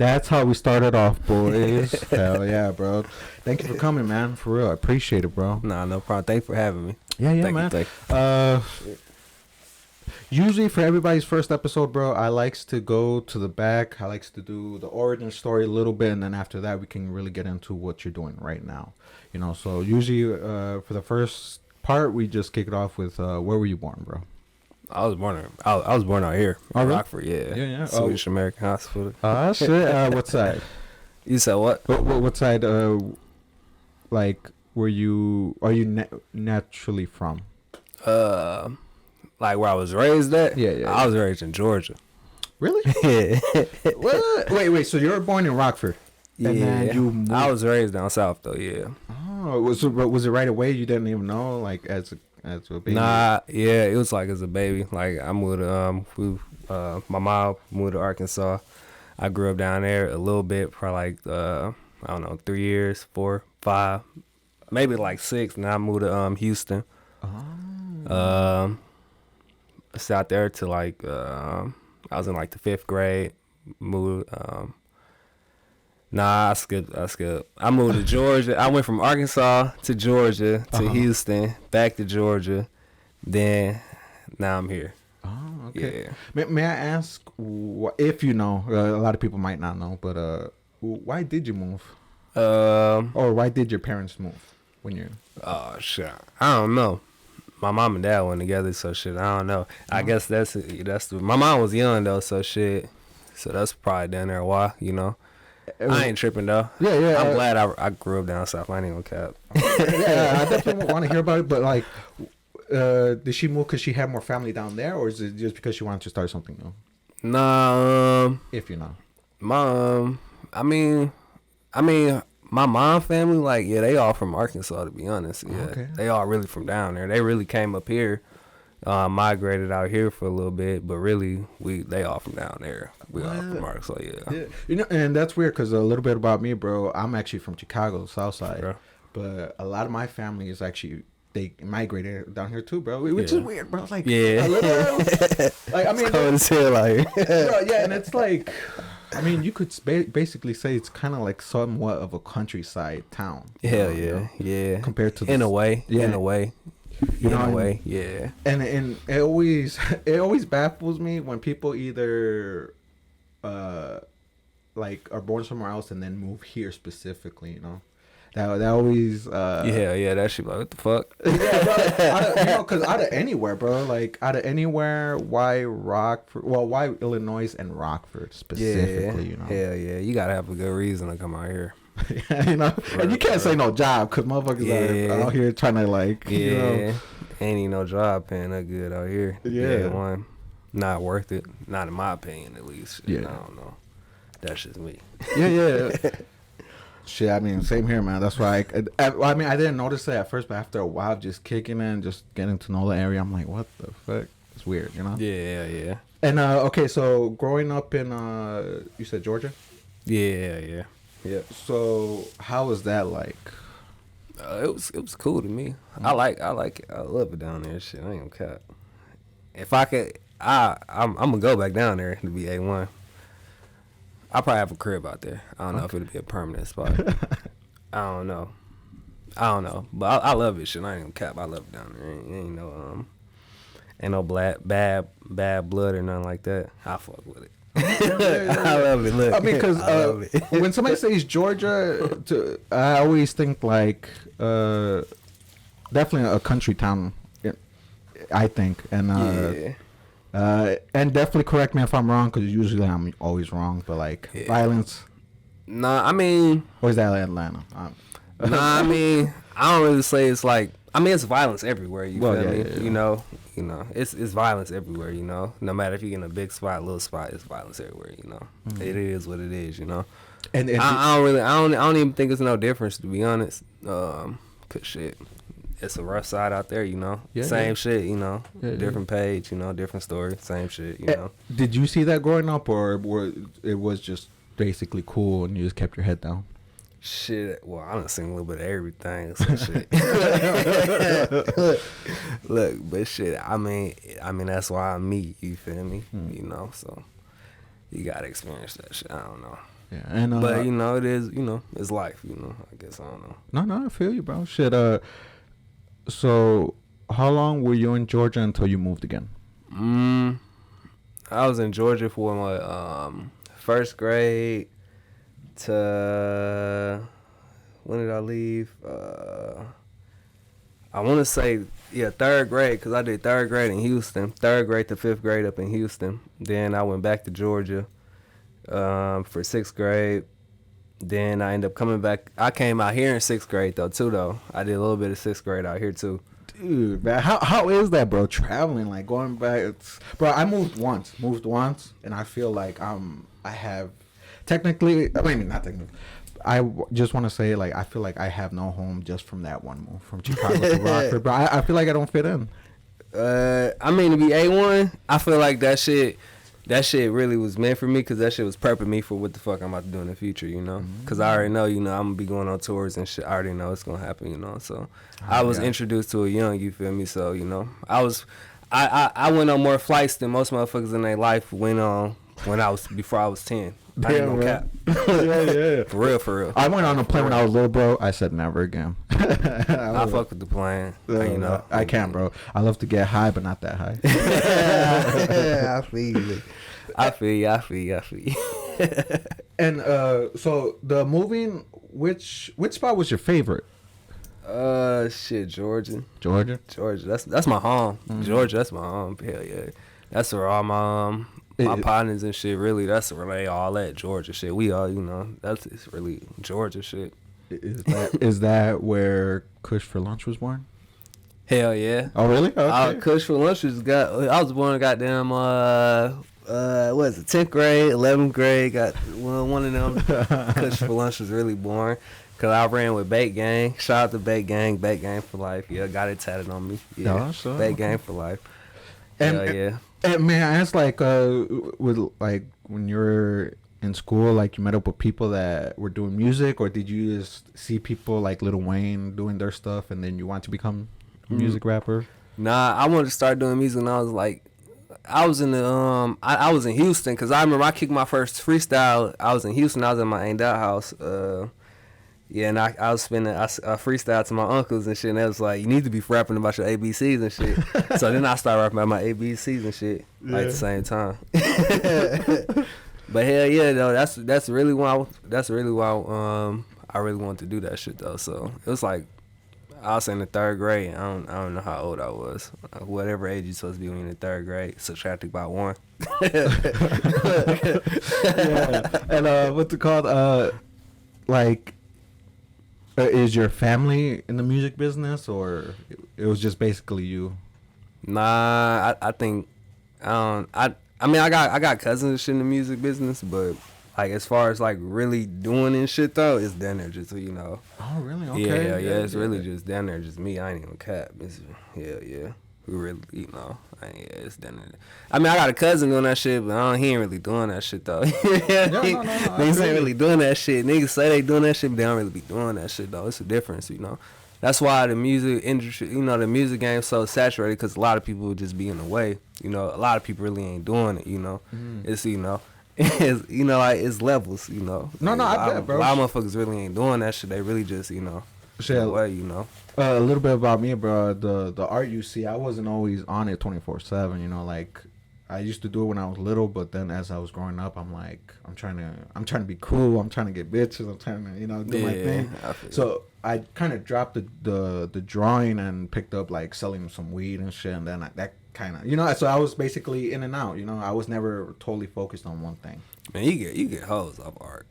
That's how we started off, boys. Hell yeah, bro. Thank you for coming, man. For real, I appreciate it, bro. Nah, no problem. Thanks for having me. Yeah, thank man. You. Usually for everybody's first episode, bro, I likes to go to the back. I likes to do the origin story a little bit, and then after that, we can really get into what you're doing right now. You know, so usually for the first part, we just kick it off with where were you born, bro? I was born out here in Rockford, yeah. Yeah. Swedish American Hospital. Ah, shit. What side? You said what? What side? Like, are you naturally from? Like where I was raised at? Yeah. I was raised in Georgia. Really? Yeah. What? Wait. So you were born in Rockford? Yeah. And then you moved. I was raised down south though. Yeah. Oh, was it right away? You didn't even know, like as a baby? Nah. Yeah. It was like as a baby. Like I moved. My mom moved to Arkansas. I grew up down there a little bit for like I don't know, 3 years, 4, 5, maybe like 6. And I moved to Houston. Oh. I sat out there to like I was in like the 5th grade. Moved. I skipped. I moved to Georgia. I went from Arkansas to Georgia to Houston, back to Georgia. Then now I'm here. Oh, okay. Yeah. May I ask, if you know, a lot of people might not know, but why did you move? Or why did your parents move when you're? Oh shit, I don't know. My mom and dad went together, so shit, I don't know. I guess that's my mom was young though, so shit. So that's probably down there why, you know. I ain't tripping though. Yeah. I'm glad I grew up down south. I ain't gonna cap. Yeah, I definitely want to hear about it. But like, did she move because she had more family down there, or is it just because she wanted to start something new? Nah. If you know. Mom. I mean, my mom family, like, yeah, they all from Arkansas, to be honest. Yeah, okay. They all really from down there. They really came up here, migrated out here for a little bit, but really, they all from down there. We all from Arkansas, yeah. You know, and that's weird because a little bit about me, bro. I'm actually from Chicago, South Side, Yeah. but a lot of my family is actually they migrated down here too, bro. Which is weird, bro. Like, yeah, a little, like I mean, it's cold as hell out here. bro, yeah, and it's like. I mean, you could basically say it's kind of like somewhat of a countryside town. Hell yeah, yeah. Compared to in a way, yeah. in a way, yeah. And it always baffles me when people either, like are born somewhere else and then move here specifically. You know, that always. Yeah. That shit. Like, what the fuck? Yeah, bro. Because out of anywhere, bro. Like out of anywhere, why Rockford? Well, why Illinois and Rockford specifically? Yeah, you know. Hell yeah, you gotta have a good reason to come out here. You know, and you can't say no job because motherfuckers are out here trying to like. Yeah, you know. Ain't even no job paying that good out here. Yeah, one, not worth it. Not in my opinion, at least. Yeah, I don't know. That's just me. Yeah. Shit, I mean, same here, man. That's why I mean, I didn't notice it at first, but after a while, just kicking in, just getting to know the area, I'm like, what the fuck? It's weird, you know? Yeah. And, okay, so growing up in, you said Georgia? Yeah. So, how was that like? It was cool to me. I like it. I love it down there. Shit, I ain't gonna cap. If I could, I'm gonna go back down there to be A1. I'll probably have a crib out there. I don't know if it'll be a permanent spot. I don't know. But I love it, shit. I ain't gonna cap. I love it down there. Ain't no bad blood or nothing like that. I fuck with it. I love it. Look, I mean, because when somebody says Georgia, I always think like definitely a country town. I think, and and definitely correct me if I'm wrong, because usually I'm always wrong. But like violence. Nah, I mean, or is that Atlanta? Nah, I mean, I don't really say it's like. I mean, it's violence everywhere. You feel me? Yeah. You know, it's violence everywhere. You know, no matter if you're in a big spot, little spot, it's violence everywhere. You know, It is what it is. You know, and I don't even think it's no difference, to be honest. 'Cause shit, it's a rough side out there. You know, same shit. You know, different page. You know, different story, same shit. You know. Did you see that growing up, or it was just basically cool and you just kept your head down? Shit, well, I done seen a little bit of everything, so shit. Look, but shit, I mean, that's why I'm me, you feel me? You know, so you gotta experience that shit. I don't know. Yeah, and But you know, it is, you know, it's life. You know, I guess I don't know. no, I feel you, bro. Shit. So how long were you in Georgia until you moved again? I was in Georgia for my first grade to when did I leave? I want to say third grade, because I did third grade in Houston, third grade to fifth grade up in Houston. Then I went back to Georgia for sixth grade. Then I ended up coming back. I came out here in sixth grade though. I did a little bit of sixth grade out here too. Dude, man, how is that, bro? Traveling, like going back, bro. I moved once, and I feel like I have technically. I mean, not technically. Just want to say, like, I feel like I have no home just from that one move from Chicago to Rockford, bro. I feel like I don't fit in. I mean, to be A1, I feel like that shit really was meant for me, because that shit was prepping me for what the fuck I'm about to do in the future, you know? Because I already know, you know, I'm going to be going on tours and shit. I already know it's going to happen, you know? So I was introduced to it young, you feel me? So, you know, I went on more flights than most motherfuckers in their life went on before I was 10. I ain't gonna cap. Yeah. For real. I went on a plane when I was little, bro. I said never again. I fuck with the plane. You know, I can't, bro. I love to get high, but not that high. I feel you. And so the moving, which spot was your favorite? Shit, Georgia. That's my home. Georgia, that's my home. Hell yeah. That's where all my partners and shit, really, that's where they all at, Georgia shit. We all, you know, it's really Georgia shit. Is that where Kushforlunch was born? Hell yeah. Oh really? Okay. Kushforlunch I was born goddamn what is it, 10th grade, 11th grade, got one of them. Kushforlunch was really born. Cause I ran with Bait Gang. Shout out to Bait Gang for life. Yeah, got it tatted on me. Yeah, sure. Bait Gang for life. And, yeah. And may I ask, like, with like when you were in school, like you met up with people that were doing music, or did you just see people like Lil Wayne doing their stuff, and then you want to become a music rapper? Nah, I wanted to start doing music, and I was like, I was in the I was in Houston, cause I remember I kicked my first freestyle. I was in Houston. I was in my ain't out house. Yeah, and I was spinning, I freestyled to my uncles and shit, and they was like, you need to be rapping about your ABCs and shit. So then I started rapping about my ABCs and shit, like, at the same time. But hell yeah, though, that's really why I really wanted to do that shit, though. So it was like, I was in the third grade. I don't know how old I was. Whatever age you're supposed to be when you're in the third grade, subtracted by 1. Yeah. And what's it called? Like, is your family in the music business, or it was just basically you? Nah, I think I mean I got cousins and shit in the music business, but like as far as like really doing and shit though, it's down there just, you know. Oh really? Okay. Yeah, it's really just down there just me. I ain't even cap. It's yeah. We really, you know, it's down there. I mean, I got a cousin doing that shit, but he ain't really doing that shit though. Niggas ain't really doing that shit. Niggas say they doing that shit, but they don't really be doing that shit though. It's a difference, you know. That's why the music industry, you know, the music game's so saturated, because a lot of people just be in the way. You know, a lot of people really ain't doing it. You know, it's, you know, it's, you know, like it's levels. You know, I bet, bro. A lot of motherfuckers really ain't doing that shit. They really just, you know, way, you know. A little bit about me, bro. The art you see, I wasn't always on it 24/7. You know, like I used to do it when I was little, but then as I was growing up, I'm like, I'm trying to be cool. I'm trying to get bitches. I'm trying to, you know, do my thing. So I kind of dropped the drawing and picked up like selling some weed and shit, and then that kind of, you know. So I was basically in and out. You know, I was never totally focused on one thing. Man, you get hoes off art.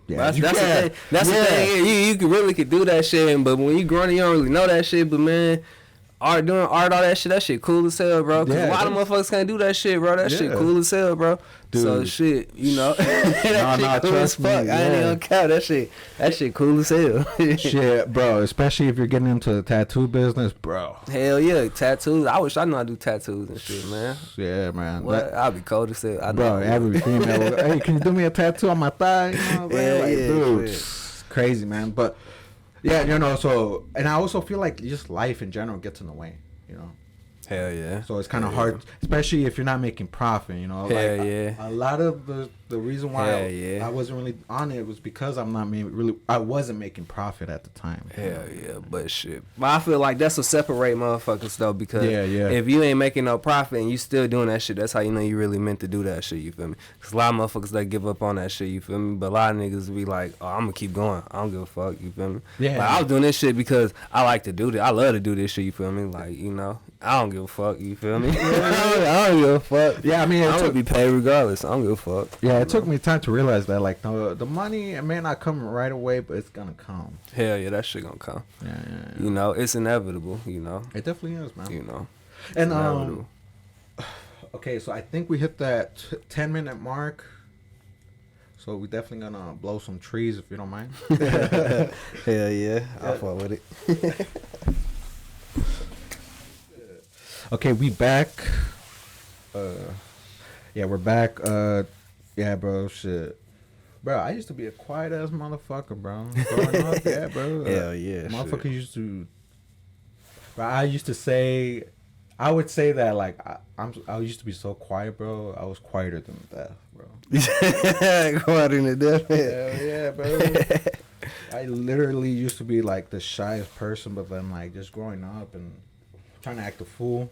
Yeah, that's the thing. That's the thing. You could do that shit, but when you growing, you don't really know that shit. But man, doing art, all that shit cool as hell, bro. Cause a lot of motherfuckers can't do that shit, bro. That shit cool as hell, bro. Dude. So shit, you know, that shit cool as fuck. I ain't even count that shit cool as hell. Shit, bro. Especially if you're getting into the tattoo business, bro. Hell yeah, tattoos. I wish I knew how to do tattoos and shit, man. Yeah, man. What? I'll be cold as hell. Bro, every female, hey, can you do me a tattoo on my thigh? You know, dude, it's crazy, man. But yeah, you know. So, and I also feel like just life in general gets in the way, you know. Hell yeah. So it's kind of hard, especially if you're not making profit, you know. Hell yeah. A lot of the The reason why Hell yeah. I wasn't really on it was because I wasn't making profit at the time. Hell yeah, but shit. But I feel like that's what separate motherfuckers though, because Yeah. if you ain't making no profit and you still doing that shit, that's how you know you really meant to do that shit. You feel me? Cause a lot of motherfuckers they give up on that shit. You feel me? But a lot of niggas be like, oh, I'm gonna keep going. I don't give a fuck. You feel me? Yeah. Like, I was doing this shit because I like to do this. I love to do this shit. You feel me? Like, you know, I don't give a fuck. You feel me? I don't give a fuck. Yeah, I mean, I'm gonna be paid regardless. I don't give a fuck. Yeah, it took me time to realize that, like, the money, it may not come right away, but it's gonna come. Hell yeah, that shit gonna come. Yeah. You know, it's inevitable. You know, It definitely is, man. you know, And inevitable. okay, so I think we hit that 10-minute mark. So we're definitely gonna blow some trees if you don't mind. Hell yeah, I'll fuck with it. Okay, we back. Yeah, we're back. Yeah, bro, shit. Bro, I used to be a quiet ass motherfucker, bro. Growing up, yeah, bro. Hell yeah, Motherfucker shit. used to. Bro, I used to say, I would say that like I used to be so quiet, bro. I was quieter than death, bro. Quieter than death. Hell yeah, bro. I literally used to be like the shyest person, but then like just growing up and trying to act a fool.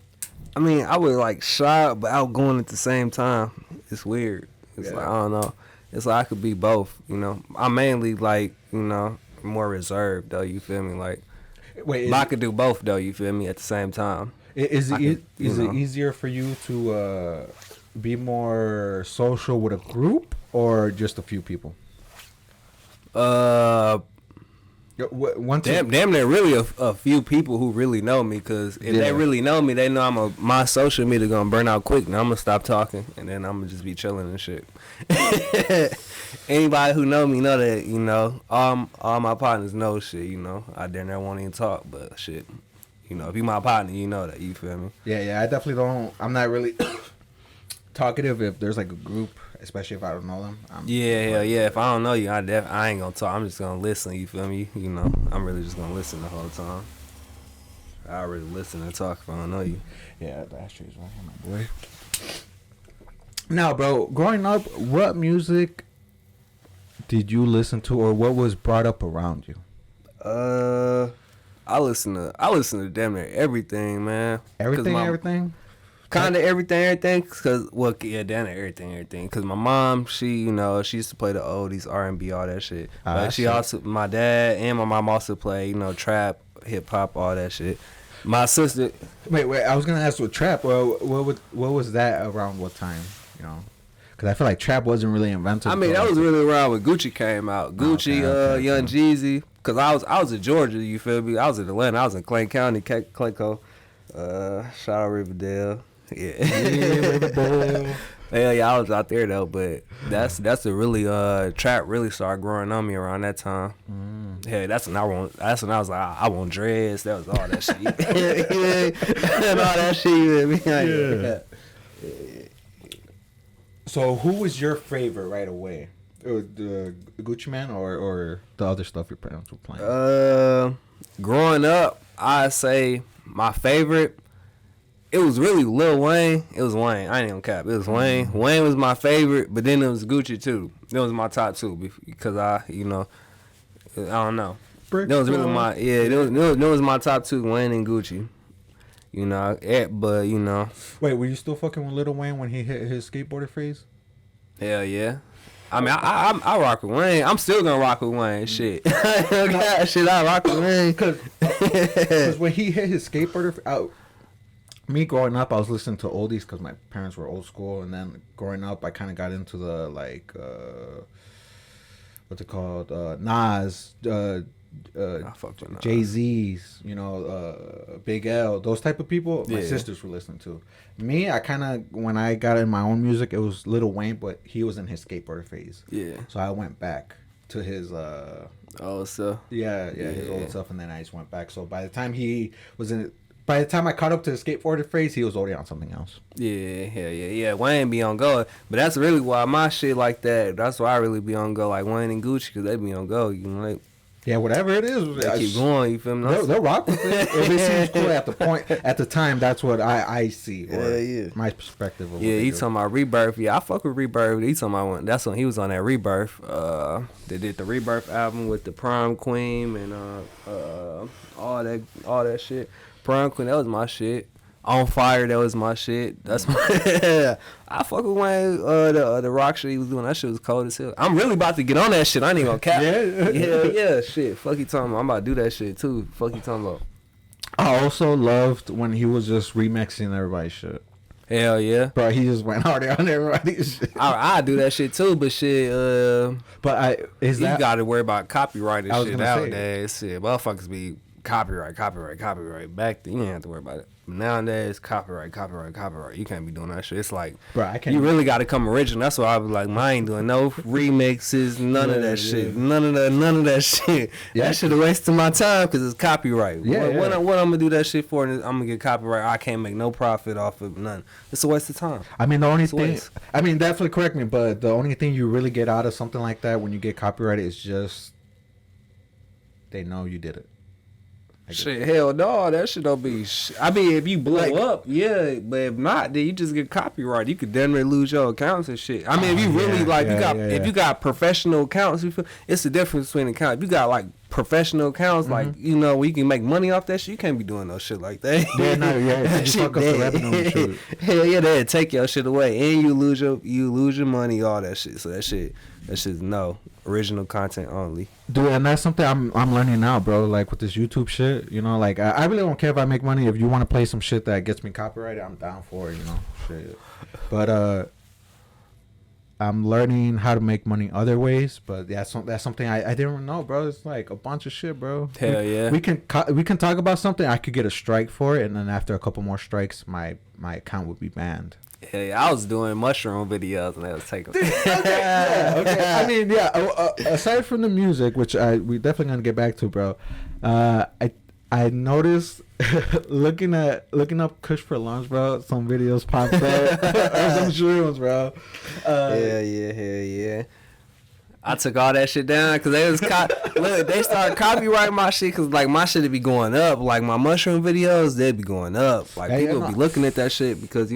I mean, I was like shy but outgoing at the same time. It's weird. It's Yeah. like I don't know. It's like I could be both. You know, I'm mainly like more reserved though. You feel me? Like, Wait, but I could do both though. You feel me? At the same time. Is I it could, you know. easier for you to be more social with a group or just a few people? Damn, there really a few people who really know me, because if they really know me, they know my social media gonna burn out quick. Now I'm gonna stop talking and then I'm gonna just be chilling and shit. Anybody who know me know that all my partners know shit. I damn near won't even talk, but shit. If you my partner, you know that. You feel me? Yeah. I definitely don't. I'm not really talkative if there's like a group, especially if I don't know them. Yeah. If I don't know you, I ain't gonna talk. I'm just gonna listen. You feel me? I'm really just gonna listen the whole time. I really listen and talk if I don't know you. Yeah, that's true, right here, my boy. Now, bro, growing up, what music did you listen to, or what was brought up around you? I listen to damn near everything, man. Everything. Kind of everything, cause damn near everything. Cause my mom, she used to play the oldies, R&B, all that shit. But she also, my dad and my mom also play, trap, hip hop, all that shit. My sister. Wait. I was gonna ask with trap. Well, what was that around? What time? Because I feel like trap wasn't really invented. I mean, that was really around when Gucci came out. Gucci, Okay. Young Jeezy. Cause I was in Georgia. You feel me? I was in Atlanta. I was in Clayton County, Clayco. Shout out Riverdale. Yeah. Yeah, I was out there though, but that's a really trap really started growing on me around that time. Yeah, that's when I was like, I want dreads. That was all that shit. And all that shit. You feel me? Yeah. So who was your favorite right away? The Gucci Man or the other stuff your parents were playing? Growing up, I'd say my favorite. It was really Lil Wayne. It was Wayne. I ain't gonna cap. It was Wayne. Wayne was my favorite, but then it was Gucci too. That was my top two because I don't know. That was really that was my top two, Wayne and Gucci. But Wait, were you still fucking with Lil Wayne when he hit his skateboarder phase? Hell yeah. I mean, I rock with Wayne. I'm still gonna rock with Wayne. Shit. I rock with Wayne. Because when he hit his skateboarder out. Me growing up, I was listening to oldies because my parents were old school, and then growing up, I kind of got into the what's it called, Nas, Jay-Z's, Big L, those type of people. My sisters were listening to. Me, I kind of when I got in my own music, it was Lil Wayne, but he was in his skateboarder phase. Yeah. So I went back to his old stuff. Yeah, his old stuff, and then I just went back. So by the time I caught up to the skateboarder phase, he was already on something else. Yeah. Wayne be on go, but that's really why my shit like that. That's why I really be on go, like Wayne and Gucci, because they be on go. Yeah, whatever it is, They keep going. You feel me? They'll rock with it. If it seems cool at the time, that's what I see. Or my perspective of he talking about Rebirth. Yeah, I fuck with Rebirth. He talking about that's when he was on that Rebirth. They did the Rebirth album with the Prom Queen and all that shit. Prom Queen, that was my shit. On Fire, that was my shit. That's my I fuck with Wayne. The rock shit he was doing, that shit was cold as hell. I'm really about to get on that shit. I ain't even gonna cap. yeah, shit. Fuck you talking about. I'm about to do that shit too. Fuck you talking about. I also loved when he was just remixing everybody's shit. Hell yeah, bro. He just went hard on everybody's shit. I do that shit too, but shit. You gotta worry about copyright and shit nowadays. Shit, motherfuckers be copyright. Back then, you didn't have to worry about it. Nowadays, copyright. You can't be doing that shit. It's like, bro, I can't. You really got to come original. That's why I was like, I ain't doing no remixes, none of that shit. None of that shit. Yeah. That shit a waste of my time because it's copyright. What I'm gonna do that shit for? I'm gonna get copyright. I can't make no profit off of none. It's a waste of time. I mean, the only thing. I mean, definitely correct me, but the only thing you really get out of something like that when you get copyrighted is just they know you did it. Shit, hell no, that shit don't be. I mean, if you blow up, yeah, but if not, then you just get copyrighted. You could then lose your accounts and shit. I mean, if you really if you got professional accounts, it's the difference between accounts. If you got like professional accounts, like where you can make money off that shit, you can't be doing no shit like that. You fuck up the revenue shit. Hell yeah, they take your shit away, and you lose your money, all that shit. So that shit's no original content only. Dude, and that's something I'm learning now, bro. Like with this YouTube shit, like I really don't care if I make money. If you want to play some shit that gets me copyrighted, I'm down for it, shit. But I'm learning how to make money other ways. But that's something I didn't know, bro. It's like a bunch of shit, bro. Hell yeah. We can talk about something. I could get a strike for it, and then after a couple more strikes, my account would be banned. Hey, I was doing mushroom videos and they was taking. Okay. I mean, aside from the music, which we definitely gonna get back to, bro. I noticed looking up Kushforlunch, bro. Some videos popped up or some shrooms, bro. Yeah. I took all that shit down because they was look, they started copyrighting my shit because like my shit would be going up. Like my mushroom videos, they'd be going up. Like people be looking at that shit because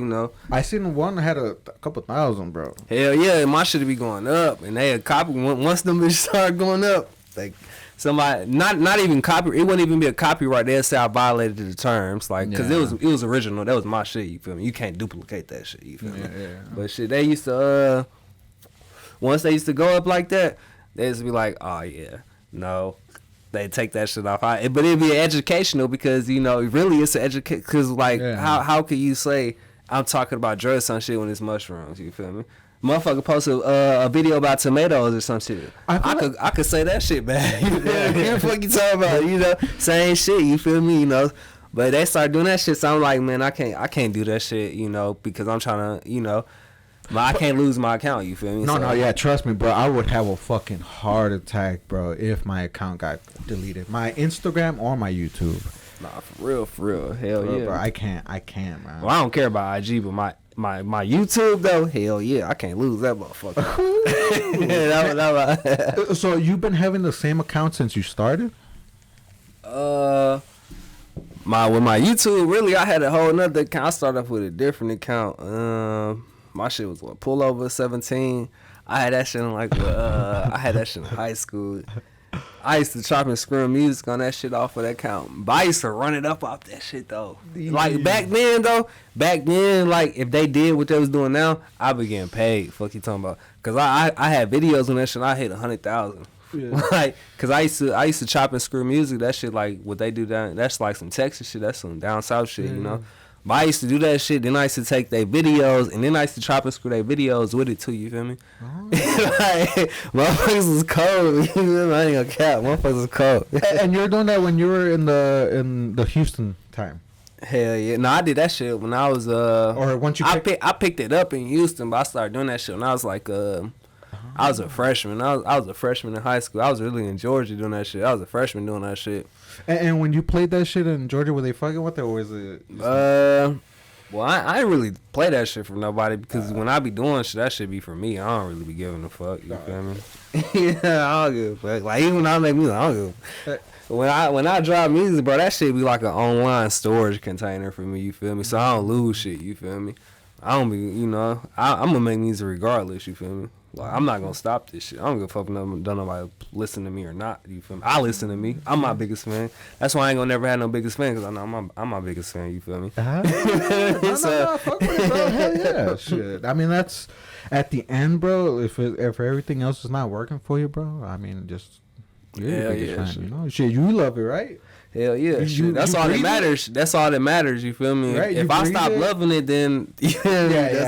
I seen one that had a couple thousand, bro. Hell yeah, my shit would be going up, and they had copy once them bitches started going up. Like somebody not even copy. It wouldn't even be a copyright. They'd say I violated the terms, like because it was original. That was my shit. You feel me? You can't duplicate that shit. You feel me? Yeah. But shit, they used to once they used to go up like that, they used to be like, oh yeah, no, they take that shit off. But it'd be educational because really it's an education. Because how could you say I'm talking about drugs on shit when it's mushrooms? You feel me? Motherfucker posted a video about tomatoes or some shit. I could say that shit back. What the fuck you talking about? Same shit. You feel me? But they started doing that shit. So I'm like, man, I can't do that shit. Because I'm trying to, but I can't lose my account. You feel me? No, yeah, trust me, bro. I would have a fucking heart attack, bro, if my account got deleted, my Instagram or my YouTube. Nah, for real, hell bro, yeah, bro. I can't, man. Well, I don't care about IG, but my YouTube though, hell yeah, I can't lose that motherfucker. So you've been having the same account since you started? With my YouTube, really, I had a whole nother account. I started off with a different account. My shit was Pullover 17. I had that shit in I had that shit in high school. I used to chop and screw music on that shit off of that account. But I used to run it up off that shit though. Like back then, like if they did what they was doing now, I be getting paid. Fuck you talking about? Cause I had videos on that shit. I hit 100,000. Yeah. Like, cause I used to chop and screw music. That shit like what they do down. That's like some Texas shit. That's some down south shit. But I used to do that shit. Then I used to take their videos, and then I used to chop and screw their videos with it too. You feel me? Oh. Like, motherfuckers was cold. I ain't gonna cap. Motherfuckers was cold. And you're doing that when you were in the Houston time. Hell yeah! No, I did that shit when I was Or once you I picked it up in Houston, but I started doing that shit when I was like I was a freshman. I was a freshman in high school. I was really in Georgia doing that shit. I was a freshman doing that shit. And when you played that shit in Georgia, were they fucking with it, or was it? Well, I ain't really play that shit for nobody because when I be doing shit, that shit be for me. I don't really be giving a fuck. You feel me? Yeah, I don't give a fuck. Like even when I make music, I don't give a fuck. When I drop music, bro, that shit be like an online storage container for me. You feel me? So I don't lose shit. You feel me? I don't be, you know, I'm gonna make music regardless. You feel me? Like I'm not gonna stop this shit. I don't give a fuck if nobody listen to me or not. You feel me? I listen to me. I'm my biggest fan. That's why I ain't gonna never have no biggest fan because I know I'm my biggest fan. You feel me? No, fuck with it, bro. Hell yeah, shit. I mean, that's at the end, bro. If everything else is not working for you, bro, I mean, just you're the biggest fan. Shit. You know, shit, you love it, right? Hell yeah, You that's all that breathe matters. That's all that matters. You feel me? Right, if I stop loving it, then that's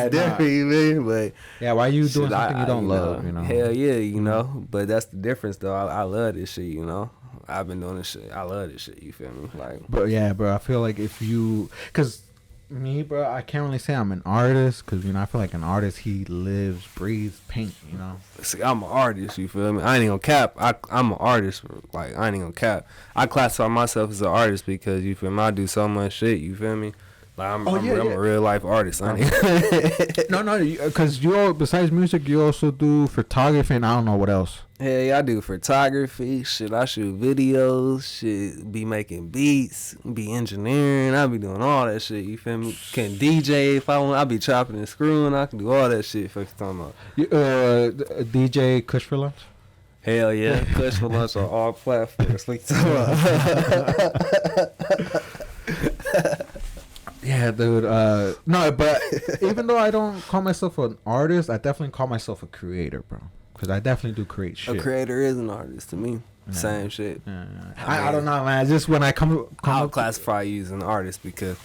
different. You mean? But yeah, why you doing something you don't love? You know? Hell yeah, you know. But that's the difference, though. I love this shit. You know, I've been doing this shit. I love this shit. You feel me? Like, but yeah, bro. I feel like if you, cause me, bro, I can't really say I'm an artist, cause you know I feel like an artist, he lives, breathes, paint. You know. See, I'm an artist. You feel me? I ain't gonna cap. I'm an artist. Like I ain't gonna cap. I classify myself as an artist because you feel me. I do so much shit. You feel me? Like I'm a real life artist. I ain't. No, because you besides music, you also do photography and I don't know what else. Hell yeah, I do photography. Shit, I shoot videos. Shit, be making beats. Be engineering. I be doing all that shit. You feel me? Can DJ if I want. I be chopping and screwing. I can do all that shit. Fuck you talking about? DJ Kushforlunch. Hell yeah, Kushforlunch on all platforms. Fuck you talking about? Yeah, dude. No, but even though I don't call myself an artist, I definitely call myself a creator, bro. Because I definitely do create shit. A creator is an artist to me. Yeah. Same shit. Yeah. I don't know, man. Just when I I'll classify you as an artist because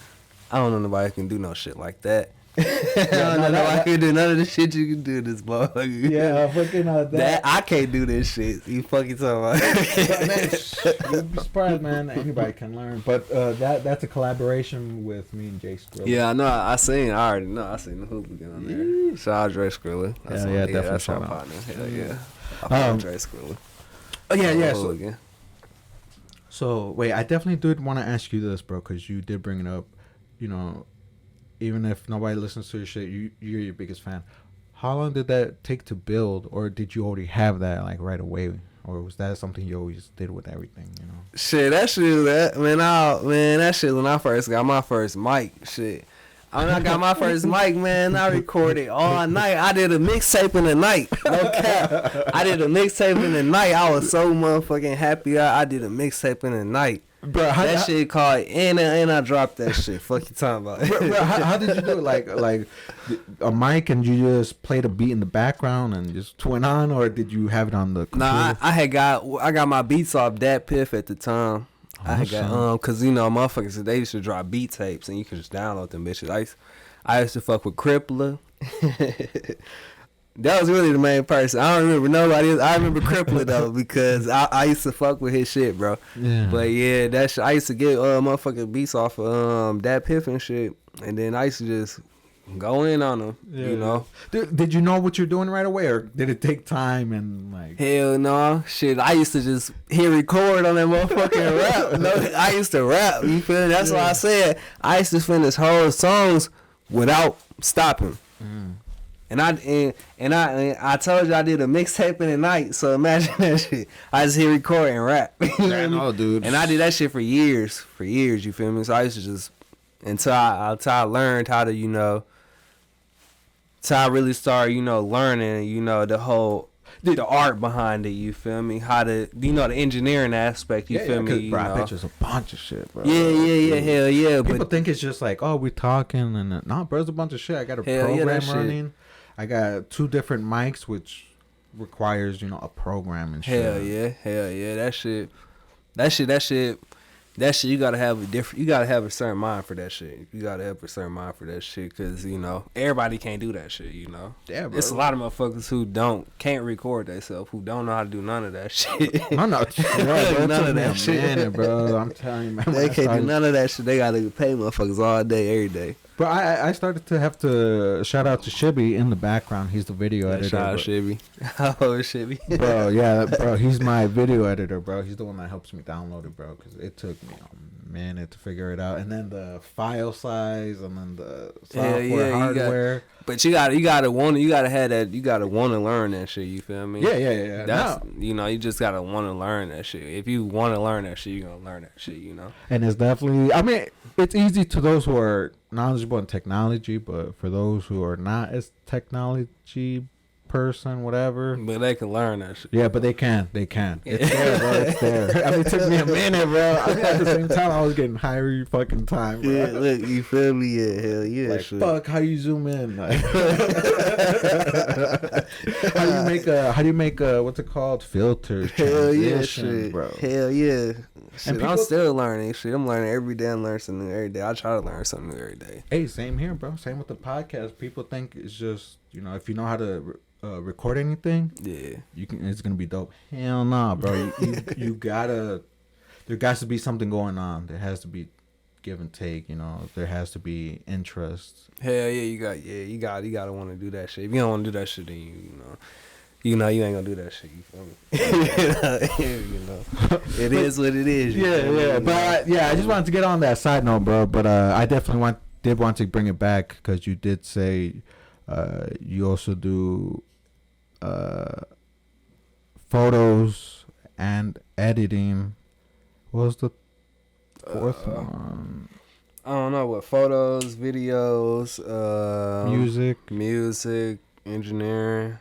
I don't know nobody who can do no shit like that. I can do none of the shit you can do this motherfucker. Yeah, fucking that I can't do this shit. You fucking talking about? Man, you'd be surprised, man. Anybody can learn. But that's a collaboration with me and Jay Skrilla. Yeah, I know. I already know. I seen the hooligan on there. Shout out Dre Skrilla. Definitely. That's my partner. Hell yeah. I fuck Dre Skrilla. Oh yeah. So wait, I definitely did want to ask you this, bro, because you did bring it up. You know. Even if nobody listens to your shit, you're your biggest fan. How long did that take to build, or did you already have that like right away, or was that something you always did with everything? You know. Shit, that shit, that shit when I first got my first mic, shit. When I got my first mic, man, I recorded all night. I did a mixtape in the night. No cap. I did a mixtape in the night. I was so motherfucking happy. I did a mixtape in the night. Bro, that shit called and I dropped that shit. Fuck you talking about? Bro, how did you do it? Like a mic and you just played a beat in the background and just went on, or did you have it on the computer? Nah, I got my beats off Dat Piff at the time. I had got cause you know motherfuckers they used to drop beat tapes and you could just download them bitches. I used to fuck with Crippler. That was really the main person. I don't remember nobody else. I remember Crippler though because I used to fuck with his shit, bro. Yeah. But yeah, that shit, I used to get motherfucking beats off of Dat Piff and shit, and then I used to just go in on them. Yeah. You know. Did you know what you're doing right away, or did it take time and like? Hell no, shit. I used to just hit record on that motherfucking rap. No, I used to rap. You feel me? That's why I said I used to finish whole songs without stopping. Mm. And I told you I did a mixtape in the night, so imagine that shit. I just hit record and rap. I know, dude. And I did that shit for years, you feel me? So I used to just until I learned how to, you know, till I really started, you know, learning, you know, the art behind it, you feel me? How to, you know, the engineering aspect, you feel me? Bro, I bet there's a bunch of shit, bro. Yeah, hell yeah. People think it's just like, oh, we're talking, and nah, bro, it's a bunch of shit. I got a program running. I got 2 different mics, which requires, you know, a program and shit. Hell yeah. That shit. You gotta have a certain mind for that shit. You gotta have a certain mind for that shit, cause you know everybody can't do that shit. You know. Yeah, bro. It's a lot of motherfuckers who can't record themselves, who don't know how to do none of that shit. None of that shit, bro. I'm telling you, man. They can't do none of that shit. They gotta pay motherfuckers all day, every day. But I started to have to shout out to Shibby in the background. He's the video editor. Shout out Shibby. Oh, Shibby. Bro, yeah, bro. He's my video editor, bro. He's the one that helps me download it, bro. Because it took me a minute to figure it out. And then the file size, and then the software, hardware. But you gotta have that. You gotta want to learn that shit. You feel me? Yeah. That's you just gotta want to learn that shit. If you want to learn that shit, you gonna learn that shit. And it's definitely. I mean, it's easy to those who are knowledgeable in technology, but for those who are not as technology person, whatever. But they can learn that shit. Yeah, but they can. It's there, bro. It's there. I mean, it took me a minute, bro. I mean, at the same time, I was getting high every fucking time, bro. Yeah, look, you feel me? Yeah, hell yeah. Like, shit. fuck, how you zoom in? Like, how do you make a what's it called? Filters. Hell yeah, shit. Bro. Hell yeah. Shit, people, I'm still learning shit. I'm learning every day. I'm learning something new every day. I try to learn something new every day. Hey, same here, bro. Same with the podcast. People think it's just, if you know how to record anything, yeah, it's gonna be dope. Hell nah, bro. You gotta. There has to be something going on. There has to be give and take. There has to be interest. Hell yeah, you gotta want to do that shit. If you don't want to do that shit, then you ain't gonna do that shit. You feel me? It is what it is. Yeah. But I just wanted to get on that side note, bro. But I definitely did want to bring it back because you did say you also do photos and editing. What was the fourth one? I don't know what photos, videos, music, engineering.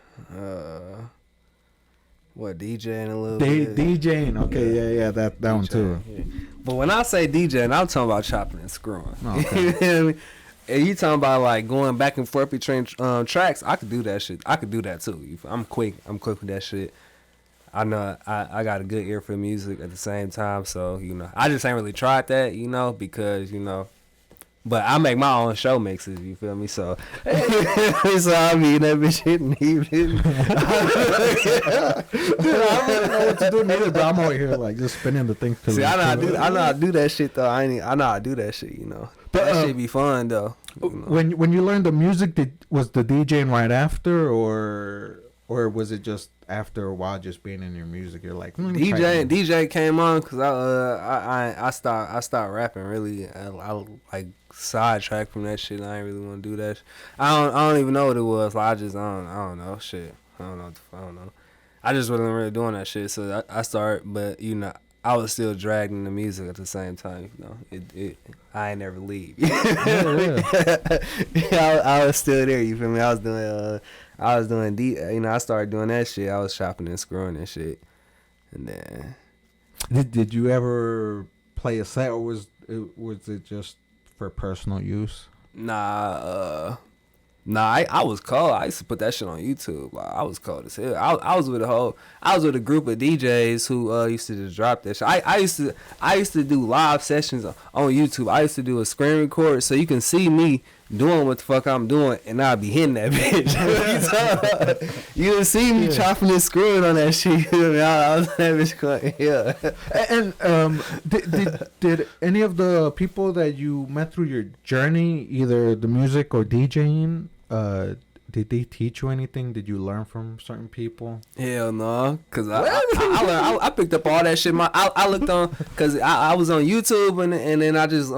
What DJing a little bit? DJing, okay, yeah, that DJing, one too. Yeah. But when I say DJing, I'm talking about chopping and screwing. Okay. You know what I mean? And you talking about like going back and forth between tracks? I could do that shit. I could do that too. I'm quick. I'm quick with that shit. I know I got a good ear for music at the same time, so I just ain't really tried that, because but I make my own show mixes, you feel me? So, so I mean that bitch hitting. Dude, I don't really know what to do neither, but I'm over here like just spinning the thing. See, I know how to do that shit though. I know how to do that shit, But that shit be fun though. When you learned the music, was the DJing right after, or was it just after a while, just being in your music? You're like DJ came on because I started rapping really. I like sidetracked from that shit. I ain't really want to do that. I don't even know what it was. Like I don't know shit. I don't know. I just wasn't really doing that shit. So I started, but I was still dragging the music at the same time. I ain't never leave. Yeah. I was still there. You feel me? I was doing I started doing that shit. I was shopping and screwing and shit. And then did you ever play a set, or was it just for personal use? Nah, I was cold. I used to put that shit on YouTube. Like, I was cold as hell. I was with a group of DJs who used to just drop that shit. I used to do live sessions on YouTube. I used to do a screen record so you can see me doing what the fuck I'm doing, and I'll be hitting that bitch. You didn't see me chopping and screwing on that shit. I was that bitch going, And did any of the people that you met through your journey, either the music or DJing, did they teach you anything? Did you learn from certain people? Hell no, cause I picked up all that shit. I looked on, cause I was on YouTube and then I just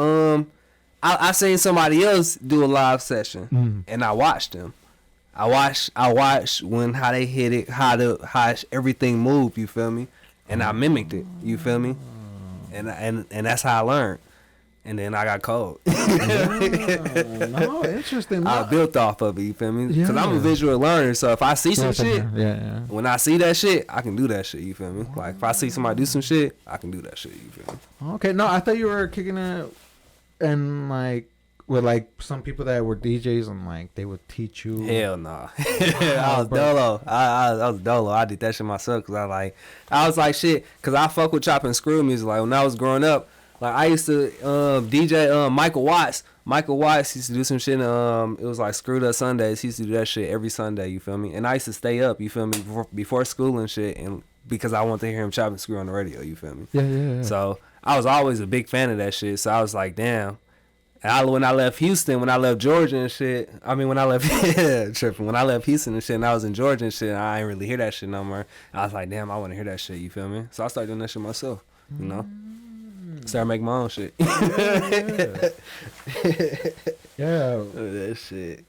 I seen somebody else do a live session and I watched them. I watched how they hit it, how everything moved. You feel me? And I mimicked it. You feel me? And that's how I learned. And then I got cold. No, interesting. I built off of it, you feel me? Because I'm a visual learner, so if I see some shit, when I see that shit, I can do that shit, you feel me? Like, if I see somebody do some shit, I can do that shit, you feel me? Okay, no, I thought you were kicking it and, like, with, like, some people that were DJs and, like, they would teach you. Hell no. I was dolo. I was dolo. I did that shit myself because I was like, shit, because I fuck with chopping screw music. Like, when I was growing up, like, I used to DJ Michael Watts. Michael Watts used to do some shit. It was like Screwed Up Sundays. He used to do that shit every Sunday. You feel me? And I used to stay up. You feel me? Before school and shit, and because I wanted to hear him chop and screw on the radio. You feel me? Yeah. So I was always a big fan of that shit. So I was like, damn. When I left Houston, when I left Georgia and shit, I mean, when I left, tripping, when I left Houston and shit, and I was in Georgia and shit, I ain't really hear that shit no more. I was like, damn, I want to hear that shit, you feel me? So I started doing that shit myself, you know? Start making my own shit. Yeah. That shit.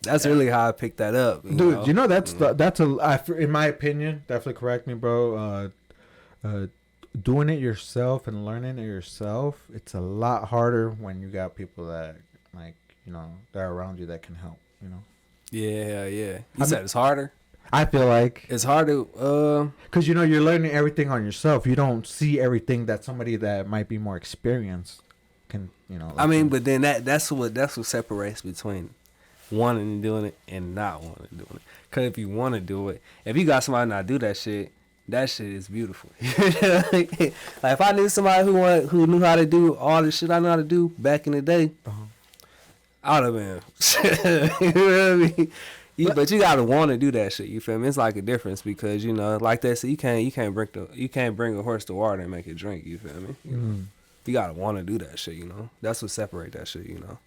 That's really how I picked that up. Dude, you know, that's in my opinion, definitely correct me, bro. Doing it yourself and learning it yourself, it's a lot harder when you got people that, like, you know, that are around you that can help, you know? Yeah. You said it's harder? I feel like it's hard to, because, you know, you're learning everything on yourself. You don't see everything that somebody that might be more experienced can, you know. Like, I mean, but then that's what separates between wanting to do it and not wanting to do it. Because if you want to do it, if you got somebody not do that shit is beautiful. Like if I knew somebody who knew how to do all the shit I know how to do back in the day, I would have been. You know what I mean? But you gotta want to do that shit. You feel me? It's like a difference because, you know, like that. So you can't bring a horse to water and make it drink. You feel me? You know? You gotta want to do that shit. You know, that's what separate that shit. You know,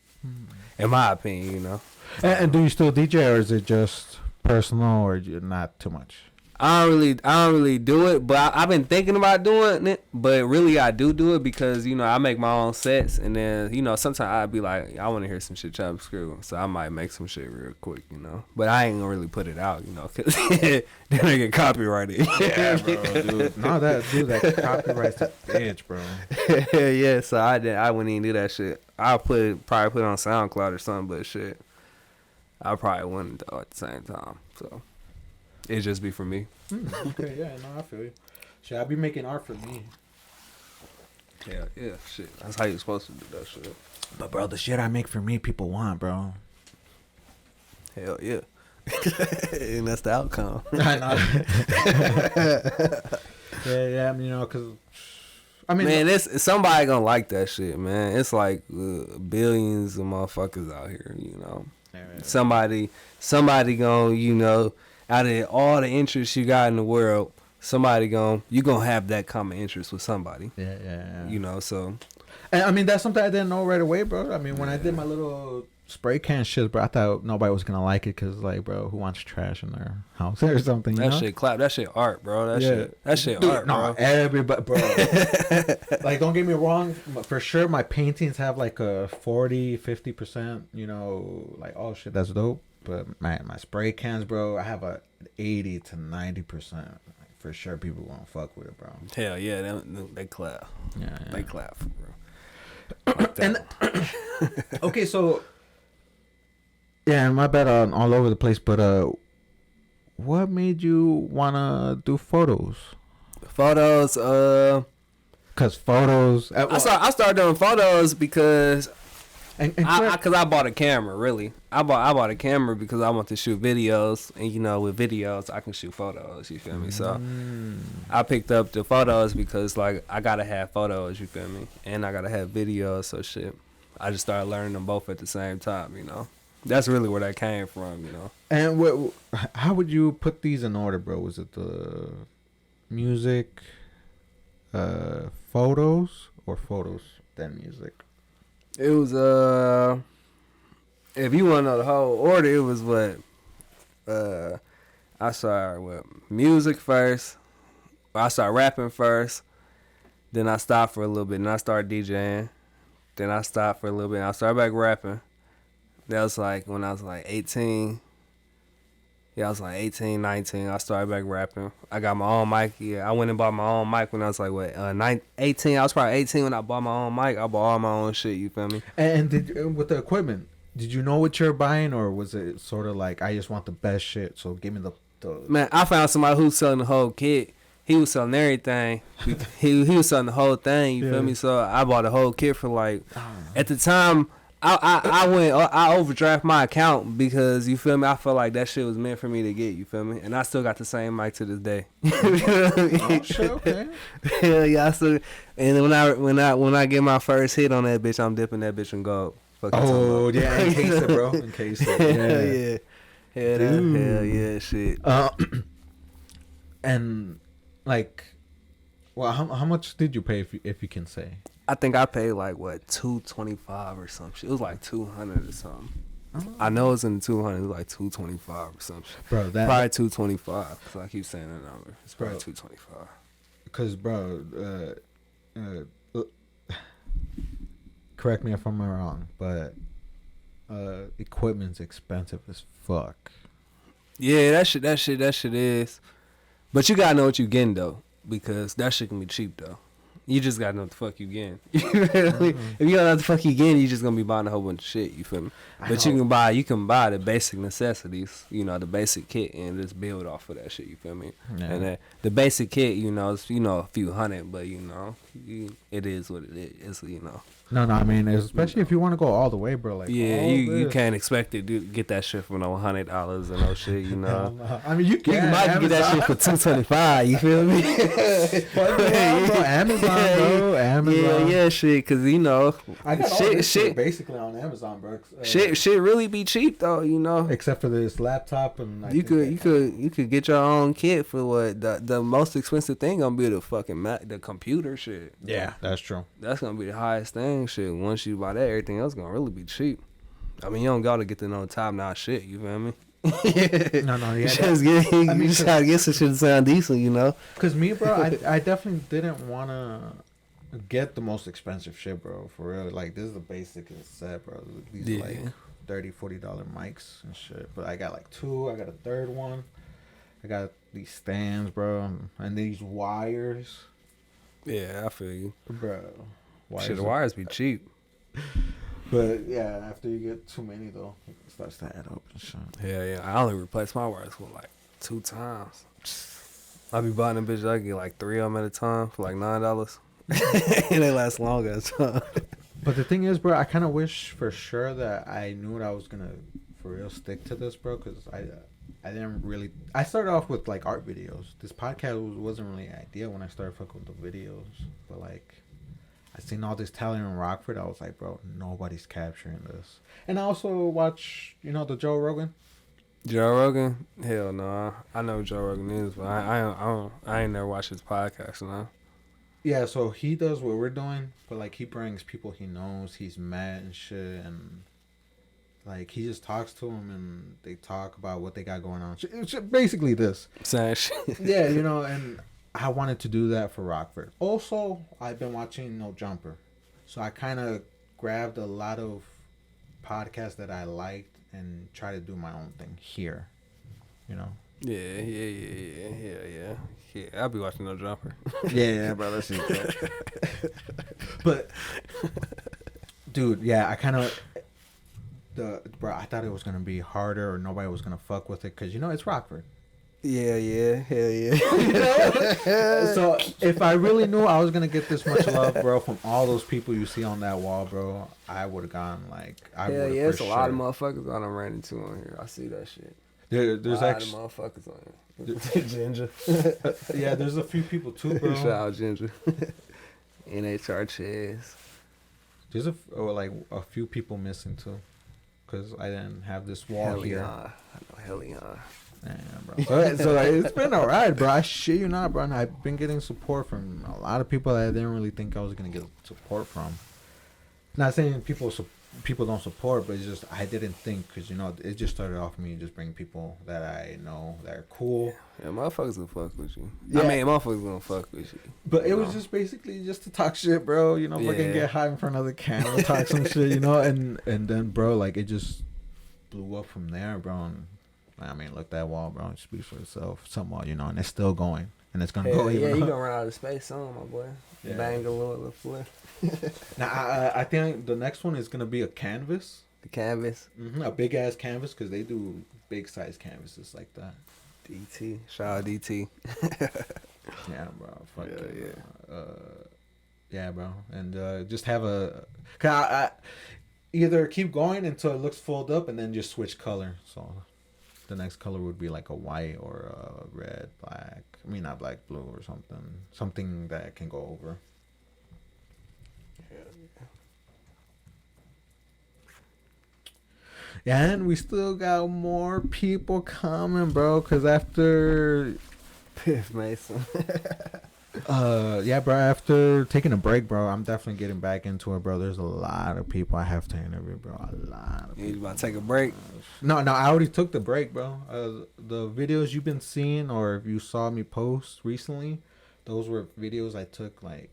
in my opinion. You know. And do you still DJ, or is it just personal, or not too much? I don't really do it, but I've been thinking about doing it. But really, I do it because, you know, I make my own sets, and then, you know, sometimes I'd be like, I want to hear some shit chop screw, so I might make some shit real quick, you know. But I ain't gonna really put it out, you know, cause then I get copyrighted. Yeah, bro, dude. No, that copyright's a bitch, bro. Yeah, so I wouldn't even do that shit. Probably put it on SoundCloud or something, but shit, I probably wouldn't though at the same time. So. It just be for me. Okay, yeah, no, I feel you. Shit, I be making art for me. Yeah, shit. That's how you supposed to do that shit. But bro, the shit I make for me, people want, bro. Hell yeah. And that's the outcome. I know. yeah, you know, cause I mean, man, it's somebody gonna like that shit, man. It's like billions of motherfuckers out here, you know. Yeah. Somebody gonna, you know, out of all the interests you got in the world, you gonna have that common interest with somebody. Yeah. You know, so. And I mean, that's something I didn't know right away, bro. I mean, when I did my little spray can shit, bro, I thought nobody was gonna like it because, like, bro, who wants trash in their house or something? That shit clap. That shit art, bro. That shit Dude, art, bro. No, everybody, bro. Like, don't get me wrong. For sure, my paintings have like a 40-50%. You know, like, oh shit, that's dope. But my spray cans, bro, I have a 80 to 90%. For sure, people won't fuck with it, bro. Hell yeah, they clap. Yeah. They clap, bro. Like and okay, so yeah, my bad on all over the place, but what made you wanna do photos? Cause photos. I started doing photos because. Because I bought a camera, really. I bought a camera because I want to shoot videos, and, you know, with videos I can shoot photos. You feel me? So I picked up the photos because, like, I gotta have photos. You feel me? And I gotta have videos. So shit, I just started learning them both at the same time. You know, that's really where that came from. You know. And how would you put these in order, bro? Was it the music, photos, or photos then music? It was if you want to know the whole order, it was what I started with music first. I started rapping first. Then I stopped for a little bit, and I started DJing. Then I stopped for a little bit, and I started back rapping. That was like when I was like 18. Yeah, I was like 18, 19. I started back rapping. I got my own mic. Yeah, I went and bought my own mic when I was like, 18. I was probably 18 when I bought my own mic. I bought all my own shit, you feel me? And with the equipment, did you know what you're buying, or was it sort of like, I just want the best shit, so give me the... Man, I found somebody who was selling the whole kit. He was selling everything. he was selling the whole thing, you feel me? So I bought the whole kit for like... At the time... I overdraft my account because, you feel me, I felt like that shit was meant for me to get, you feel me, and I still got the same mic to this day. Oh shit, okay. Hell yeah, and when I get my first hit on that bitch, I'm dipping that bitch in gold. Oh yeah, encase it, bro, encase it. Hell yeah, shit. And like, well, how much did you pay if you can say? I think I paid like what $225 or some shit. It was like $200 or something. I know it's in the 200. It was like $225 or something. Bro, that probably $225. Cause I keep saying that number. It's probably $225. Because, bro, correct me if I'm wrong, but equipment's expensive as fuck. Yeah, that shit is. But you gotta know what you getting though, because that shit can be cheap though. You just gotta know what the fuck you getting. You feel me? If you don't know what the fuck you getting, you just gonna be buying a whole bunch of shit. You feel me? But you can buy the basic necessities, you know, the basic kit, and just build off of that shit. You feel me? Yeah. And the basic kit, you know, is a few hundred, but you know, it is what it is. You know. No, I mean, especially if you want to go all the way, bro. Like, yeah, you can't expect to get that shit for no $100 and no shit, you know. I mean, you might get that shit for $225. You feel me? Bro, Amazon, bro. Amazon. Yeah, shit. Cause you know, I got all this shit basically on Amazon, bro. Shit really be cheap though, you know. Except for this laptop and you could get your own kit for what the most expensive thing gonna be the fucking the computer shit. Yeah, that's true. That's gonna be the highest thing. Shit, once you buy that, everything else gonna really be cheap. I mean, you don't gotta get to no top notch shit. You feel me? No, yeah. You just gotta get some shit to sound decent, you know. Cause me, bro, I definitely didn't wanna get the most expensive shit, bro. For real, like this is the basic set, bro. These like $30-$40 mics and shit. But I got like two. I got a third one. I got these stands, bro, and these wires. Yeah, I feel you, bro. The wires be cheap. But yeah, after you get too many though, it starts to add up and shit. Yeah. I only replace my wires for like 2 times. I be buying them bitches. I get like 3 of them at a time for like $9, and they last long as time. But the thing is, bro, I kind of wish for sure that I knew that I was gonna for real stick to this, bro, because I didn't really. I started off with like art videos. This podcast wasn't really an idea when I started fucking with the videos, but like. I seen all this talent in Rockford. I was like, bro, nobody's capturing this. And I also watch, you know, the Joe Rogan. Joe Rogan? Hell no. I know who Joe Rogan is, but I ain't never watched his podcast, you know. Yeah, so he does what we're doing, but like he brings people he knows, he's met and shit, and like he just talks to them and they talk about what they got going on. It's basically this. Same shit. Yeah, you know, and I wanted to do that for Rockford. Also, I've been watching No Jumper. So I kind of grabbed a lot of podcasts that I liked and try to do my own thing here. You know? Yeah. I'll be watching No Jumper. Yeah, bro. That's it. But, dude, yeah, I kind of... Bro, I thought it was going to be harder or nobody was going to fuck with it because, you know, it's Rockford. Yeah, hell yeah. You know? So if I really knew I was gonna get this much love, bro, from all those people you see on that wall, bro, I would have gone like I would. Yeah, it's a lot of motherfuckers I done ran into on here. I see that shit. There's actually a lot of motherfuckers on here. Ginger. Yeah, there's a few people too, bro. Shout out Ginger. NHR Chaz. There's a few people missing too, cause I didn't have this wall here. I know, hell yeah. Yeah, bro. So it's been alright, bro. I shit you not, bro. And I've been getting support from a lot of people that I didn't really think I was gonna get support from. Not saying people don't support, but it's just I didn't think because you know it just started off me just bringing people that I know that are cool. Yeah, motherfuckers gonna fuck with you. Yeah. I mean, motherfuckers gonna fuck with you. But it was just basically just to talk shit, bro. You know, fucking get high in front of the camera, talk some shit, you know, and then, bro, like it just blew up from there, bro. And, I mean, look that wall, bro. It speaks for itself somewhat, you know, and it's still going. And it's going to go even. Yeah, you going to run out of space soon, my boy. Yeah. Bang a little flip. Now, I think the next one is going to be a canvas. The canvas? Mm-hmm, a big-ass canvas because they do big-size canvases like that. DT. Shout out DT. Yeah, bro. Fuck yeah. Yeah, bro. And just have a... I either keep going until it looks filled up and then just switch color. So... The next color would be like a white or a red, black. I mean, not black, blue or something. Something that can go over. Yeah, and we still got more people coming, bro. Because after... Piff Mason. Yeah, bro. After taking a break, bro, I'm definitely getting back into it, bro. There's a lot of people I have to interview, bro. A lot of You people. about to take a break? No, I already took the break, bro. The videos you've been seeing, or if you saw me post recently, those were videos I took. Like,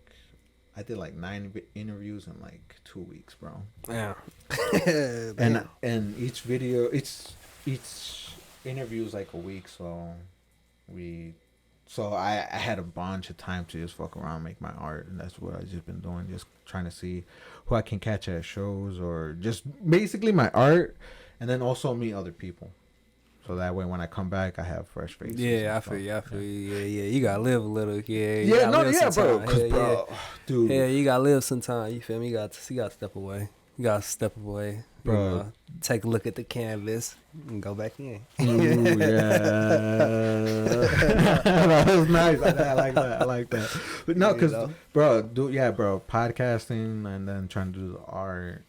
I did like 9 interviews in like 2 weeks, bro. Yeah. And each video, each interview is like a week, so we. So I had a bunch of time to just fuck around, make my art, and that's what I just been doing, just trying to see who I can catch at shows, or just basically my art, and then also meet other people, so that way when I come back, I have fresh faces. Yeah, I feel you. Yeah. You gotta live a little. Yeah. Yeah, no, yeah, bro. Sometime. 'Cause, bro, dude. Yeah, you gotta live sometime. You feel me? You got to step away. You gotta step away, Bro. You know, take a look at the canvas and go back in. Ooh, yeah. That was nice. I like that. But no, because, bro, bro, podcasting and then trying to do the art.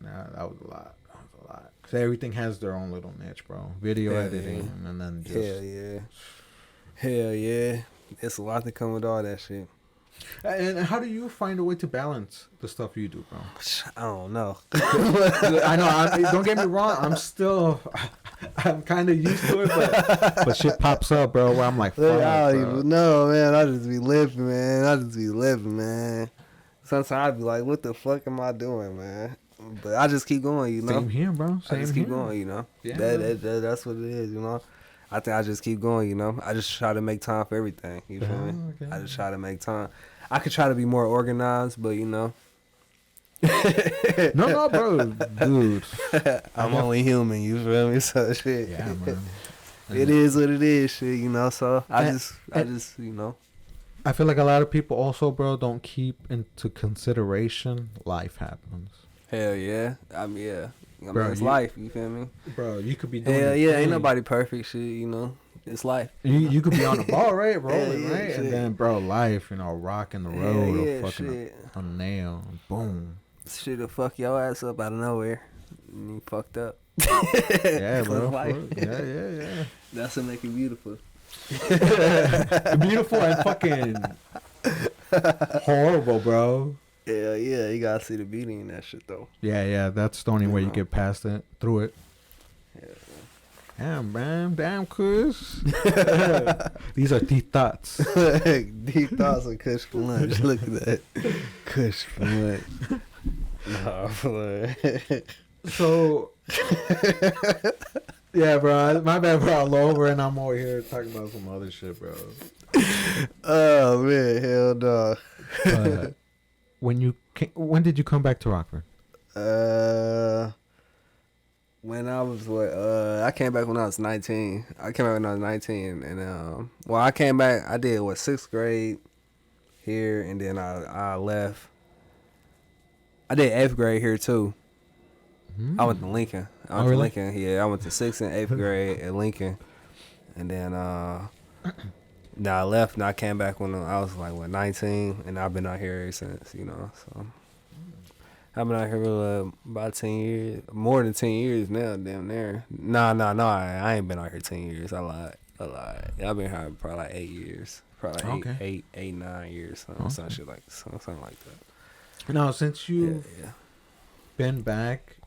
Nah, that was a lot. Because everything has their own little niche, bro. Video editing and then just. Hell yeah. It's a lot to come with all that shit. And how do you find a way to balance the stuff you do, bro? I don't know. I know. Don't get me wrong. I'm kind of used to it, but shit pops up, bro. Where I'm like, fuck, I don't bro. even know, man. I just be living, man. Sometimes I be like, what the fuck am I doing, man? But I just keep going, you know. Same here, bro. I just keep going, you know. Yeah, that's what it is, you know. I think I just keep going, you know. I just try to make time for everything, you feel me? Okay. I just try to make time. I could try to be more organized, but you know. No, bro, dude. I'm only human, you feel me? So shit. Yeah, man. It is what it is, shit, you know. So I just, you know. I feel like a lot of people also, bro, don't keep into consideration life happens. Hell yeah. I mean, yeah. I Bro, mean, it's life, you feel me? Bro, you could be doing. Hell yeah, ain't nobody perfect, shit, you know. It's life. You could be on the ball, right, rolling, yeah, right, shit. and then, bro, life, you know, rocking the road, Yeah, or fucking shit. a nail, boom. Shit'll fuck your ass up out of nowhere. And you fucked up. Yeah, bro. Life. Yeah. That's what make it beautiful. Beautiful and fucking horrible, bro. Yeah, you gotta see the beauty in that shit though. Yeah, that's the only way you get past it, through it. Yeah. Damn, man. Damn, Kush. These are deep thoughts. Deep thoughts of Kushforlunch. Look at that. Kushforlunch. Nah, boy. So, yeah, bro. My bad, bro. I'm over and I'm over here talking about some other shit, bro. Oh, man. Hell no. When did you come back to Rockford? When I was I came back when I was 19. I came back. I did 6th grade here, and then I left. I did 8th grade here too. I went to Lincoln. I went to 6th and 8th grade at Lincoln, and then now I left. And I came back when I was like 19, and I've been out here ever since. You know, so. I've been out here for about 10 years. More than 10 years now, damn near. Nah. I ain't been out here 10 years. I lied. I've been here probably like 8 years. Probably like 9 years. Some shit like something like that. Now, since you've been back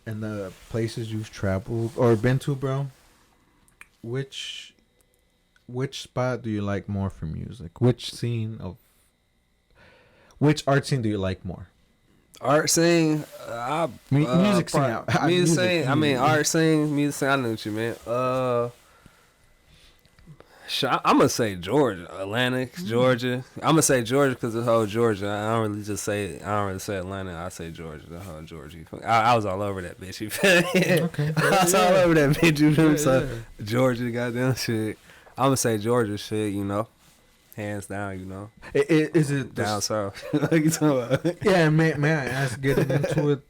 and the places you've traveled or been to, bro, which spot do you like more for music? Which art scene do you like more? Art scing, music scene. I mean, art scene, music scene. I know what you meant. I'm gonna say Georgia, Atlanta, Georgia. I'm gonna say Georgia because the whole Georgia. I don't really say Atlanta. I say Georgia, the whole Georgia. I was all over that bitch. You feel me? Okay. I was all over that bitch. You feel me? So Georgia, goddamn shit. I'm gonna say Georgia shit. You know. Hands down, you know. Is it down south? Like you talking about? Yeah, may I ask, getting into it?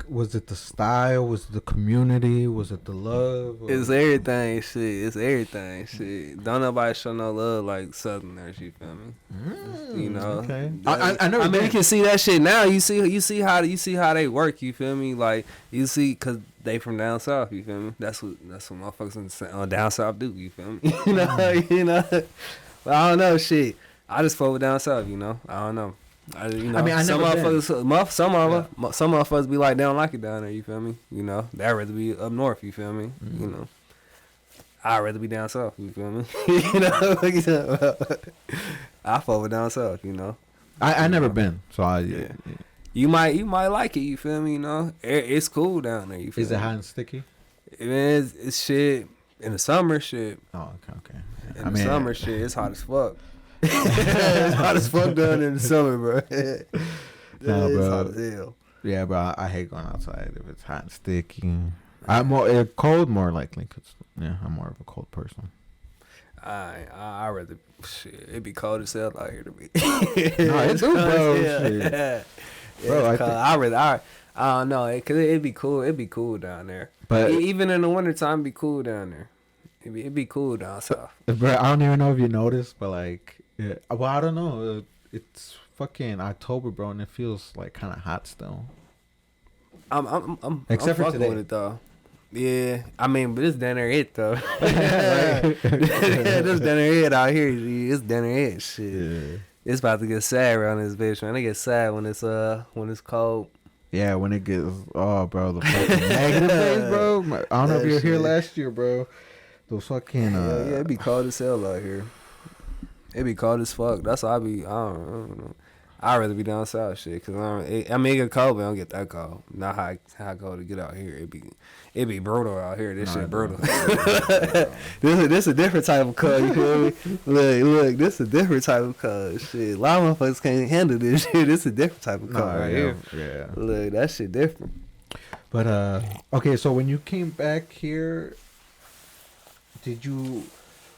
Was it the style? Was it the community? Was it the love? Or? It's everything, shit. Don't nobody show no love like Southerners. You feel me? You know. Okay. I know. I mean, you can see that shit now. You see how they work. You feel me? Like you see, cause they from down south. You feel me? That's what motherfuckers on down south do. You feel me? You know. But I don't know, shit. I just fuck with down south, you know. I don't know. I mean, I some never been. motherfuckers, some motherfuckers be like, they don't like it down there. You feel me? You know, they'd rather be up north. You feel me? You know, I'd rather be down south. You feel me? You know, what you talking about? I fuck with down south. You know, I never been, so yeah. You might like it. You feel me? You know, it's cool down there. You feel Is me? it hot and sticky? It's shit in the summer. Shit. Oh, okay. Yeah. In the summer, shit, it's hot as fuck. It's hot as fuck down in the summer, bro. No, It's bro. hot as hell. Yeah, bro. I hate going outside if it's hot and sticky. I'm cold more likely, cause I'm more of a cold person. I rather shit. It be cold as hell out here to me. No, it's do, bro. Shit. Yeah, Bro, I don't know, cause it'd be cool. It'd be cool down there. But Even in the wintertime, it'd be cool down there. It'd be cool down south. bro, I don't even know if you noticed, but like, yeah, well, I don't know. It's fucking October, bro, and it feels like kind of hot still. I'm Except for fucking today. with it though. Yeah, I mean, but it's down there it though. This down there it out here. It's down there it. Shit, Yeah. it's about to get sad around this bitch, man. It gets sad when it's cold. Yeah, when it gets bro, the fucking negative days, bro. I don't know if you were here That shit. last year, bro. Those fucking Yeah, it be cold as hell out here. It be cold as fuck. That's why I don't know. I'd rather be down south, shit, cause it get cold, but I don't get that cold. Not how cold to get out here. It be brutal out here. This shit brutal. This a different type of cold. You feel me? Look, this a different type of cold. Shit, a lot of motherfuckers can't handle this shit. This a different type of cold here. Yeah. Look, that shit different. But okay, so when you came back here, did you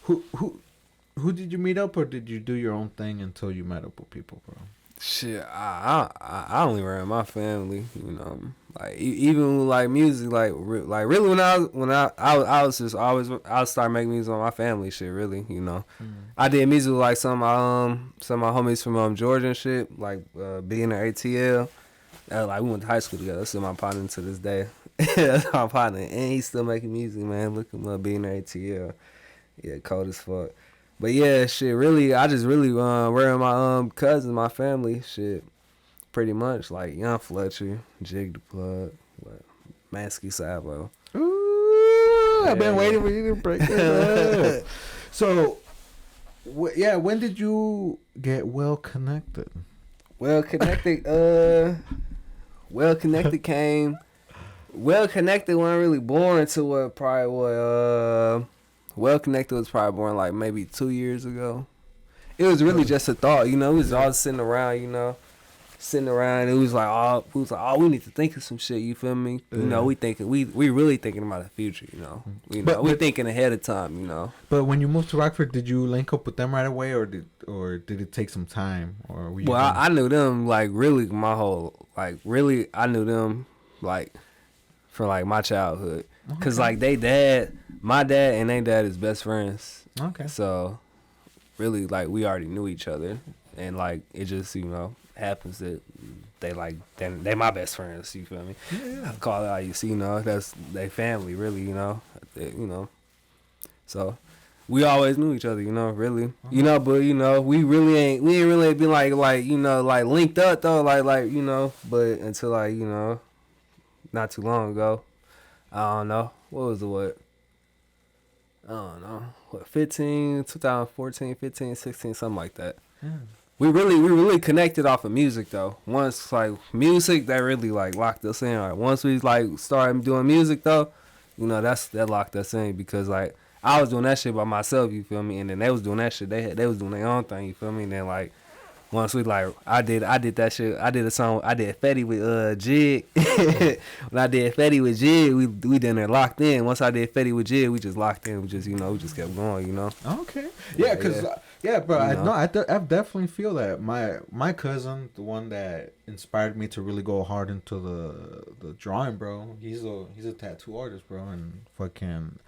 who did you meet up, or did you do your own thing until you met up with people, bro? Shit, I only ran my family, you know. Like even with, like music, like really when I was just always I would start making music on my family shit, really, you know. I did music with like some of my homies from Georgia and shit, like being at ATL. Like we went to high school together. That's still my partner to this day. That's my partner, and he's still making music, man. Look him up, being at ATL. Yeah, cold as fuck. But yeah, shit, really, I just really wearing my cousins, my family, shit, pretty much, like Young Fletcher, Jig the Plug, Mansky Savo. Ooh, I've been waiting for you to break it up. So, when did you get well connected? Well connected came. Well connected wasn't really born until Well Connected was probably born like maybe 2 years ago. It was really just a thought, you know. We was all sitting around, you know. And it was like, we need to think of some shit, you feel me? You know, we really thinking about the future, you know. We thinking ahead of time, you know. But when you moved to Rockford, did you link up with them right away, or did it take some time? Or were you I knew them like really my whole I knew them like for like my childhood. Cause like my dad and they dad is best friends. Okay. So really like we already knew each other, and like it just, you know, happens that they my best friends. You feel me? Yeah. I call it how you see, you know, that's they family really, you know. You know. So we always knew each other, you know, really. You know, but you know, we ain't really been like, you know, like linked up though, like, you know, but until like, you know, not too long ago. I don't know. What was it, I don't know. 2014, 15, 16, something like that. Yeah. We really connected off of music though. Once like music that really like locked us in. Like once we like started doing music though, you know, that locked us in, because like I was doing that shit by myself, you feel me, and then they was doing that shit. They was doing their own thing, you feel me. And then like once we like I did that shit. I did a song. I did Fetty with Jig. When I did Fetty with Jig, we done there locked in. Once I did Fetty with Jig, we just locked in. We just, you know, we just kept going, you know. Okay. Yeah, cause bro, You know? I definitely feel that. My cousin, the one that inspired me to really go hard into the drawing, bro. He's a tattoo artist, bro, and fucking.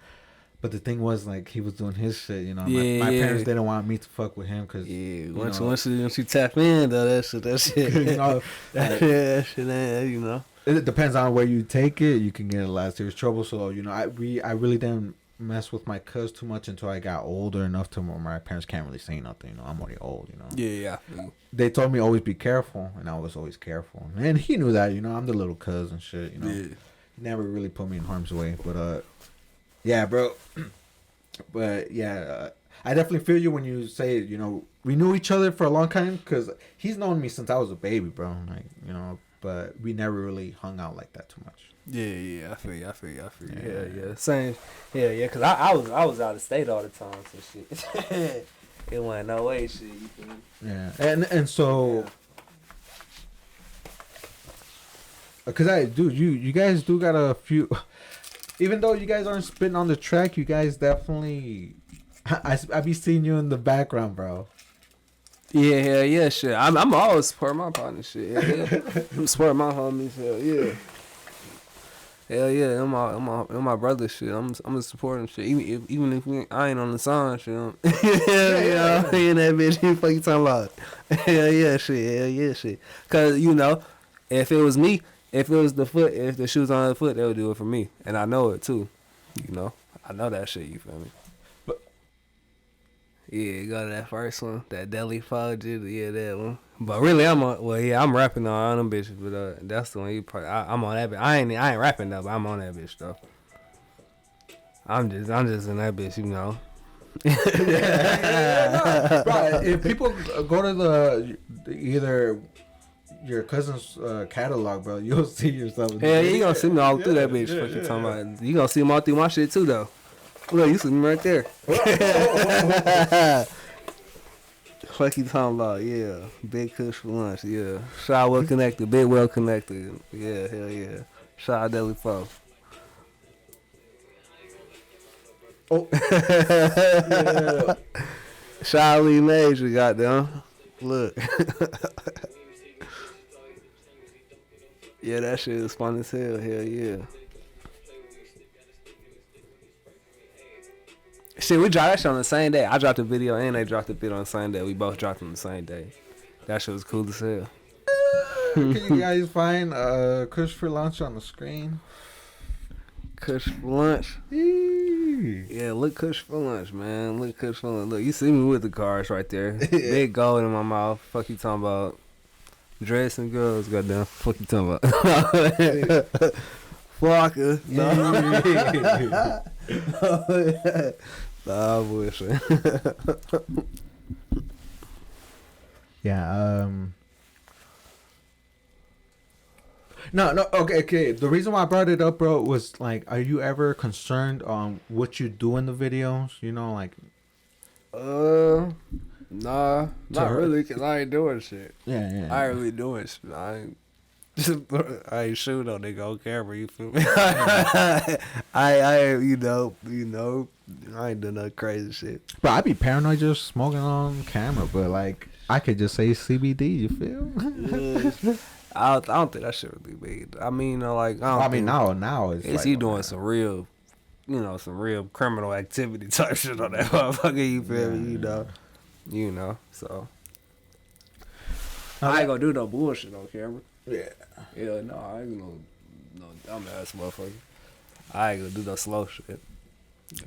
But the thing was, like, he was doing his shit, you know. My parents didn't want me to fuck with him, cause once you tap in, though, that shit, you know, that shit ain't, you know. It depends on where you take it. You can get in a lot of serious trouble. So, you know, I really didn't mess with my cuz too much until I got older enough to where my parents can't really say nothing. You know, I'm already old. You know. Yeah. They told me always be careful, and I was always careful. And he knew that. You know, I'm the little cuz and shit. You know. Yeah. He never really put me in harm's way. But yeah, bro. But yeah, I definitely feel you when you say, you know, we knew each other for a long time because he's known me since I was a baby, bro. Like, you know, but we never really hung out like that too much. Yeah, I feel you. Yeah. Same. Yeah, cause I was out of state all the time, so shit. It wasn't no way, shit. You feel me? Yeah, and so, cause you guys do got a few. Even though you guys aren't spitting on the track, you guys definitely. I be seeing you in the background, bro. Yeah, shit. I'm always supporting my partner, shit. Yeah. Supporting my homies, hell yeah. Hell yeah, I'm my brother, shit. I'm supporting shit. Even if I ain't on the song, shit. Yeah, in that bitch, you fucking talking about. Hell yeah, shit. Cause you know, if it was me, if it was the foot, if the shoes on the foot, they would do it for me, and I know it too. You know, I know that shit. You feel me? Yeah, go to that first one, that Deli Fog, yeah, that one. But really, I'm rapping on all them bitches, but that's the one you probably. I'm on that bitch. I ain't rapping though, but I'm on that bitch though. I'm just in that bitch, you know. Yeah. Bro, if people go to the either your cousin's catalog, bro, you'll see yourself. Yeah, you gonna see me all through that bitch. Fucking talking about. You gonna see them all through my shit too, though. Look, you see me right there. Fuck you talking about, yeah. Big Kushforlunch, yeah. Shy well connected, big well connected. Yeah, hell yeah. Shy Deli Fo. Oh. Yeah. Shy Lee Major, goddamn. Look. Yeah, that shit is fun as hell, hell yeah. Shit, we dropped that shit on the same day. I dropped the video and they dropped the video on the same day. We both dropped on the same day. That shit was cool as hell. Can you guys find Kushforlunch on the screen? Kushforlunch? Yeah, look Kushforlunch, man. Look Kushforlunch. Look, you see me with the cars right there. Big gold in my mouth. Fuck you talking about. Dressing girls, goddamn. Fuck you talking about. Fucker. Nah, bullshit. Yeah, No, okay. The reason why I brought it up, bro, was like, are you ever concerned on what you do in the videos? You know, like, nah, not really, cause I ain't doing shit. Yeah. I ain't really doing shit. I ain't shooting on nigga on camera. You feel me? I you know, I ain't doing no crazy shit. But I'd be paranoid just smoking on camera, but like, I could just say CBD. You feel? I don't think that shit really big. I mean, like, now it's like, he doing some real, some real criminal activity type shit on that motherfucker. You feel me? You know. So I ain't gonna do no bullshit on camera. Yeah. Yeah, no, I ain't no dumbass motherfucker. I ain't gonna do no slow shit.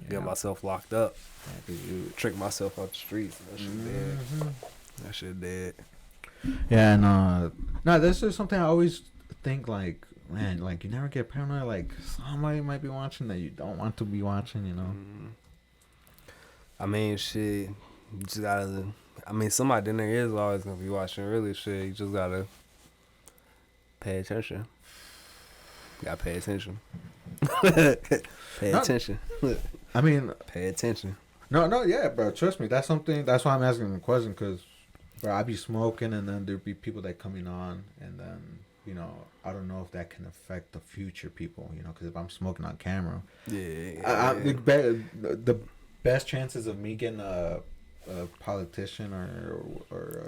Get myself locked up. Trick myself out the streets. That shit dead. That shit dead. Yeah, and no, this is something I always think, like, man, like, you never get paranoid, like, somebody might be watching that you don't want to be watching, you know? I mean, shit, you just gotta, somebody in there is always gonna be watching, really, shit, you just gotta pay attention. You gotta pay attention. Pay attention. I mean, pay attention. No, yeah, bro, trust me, that's why I'm asking the question, because, bro, I be smoking, and then there'd be people that coming on, and then, I don't know if that can affect the future people, because if I'm smoking on camera, the best chances of me getting a politician or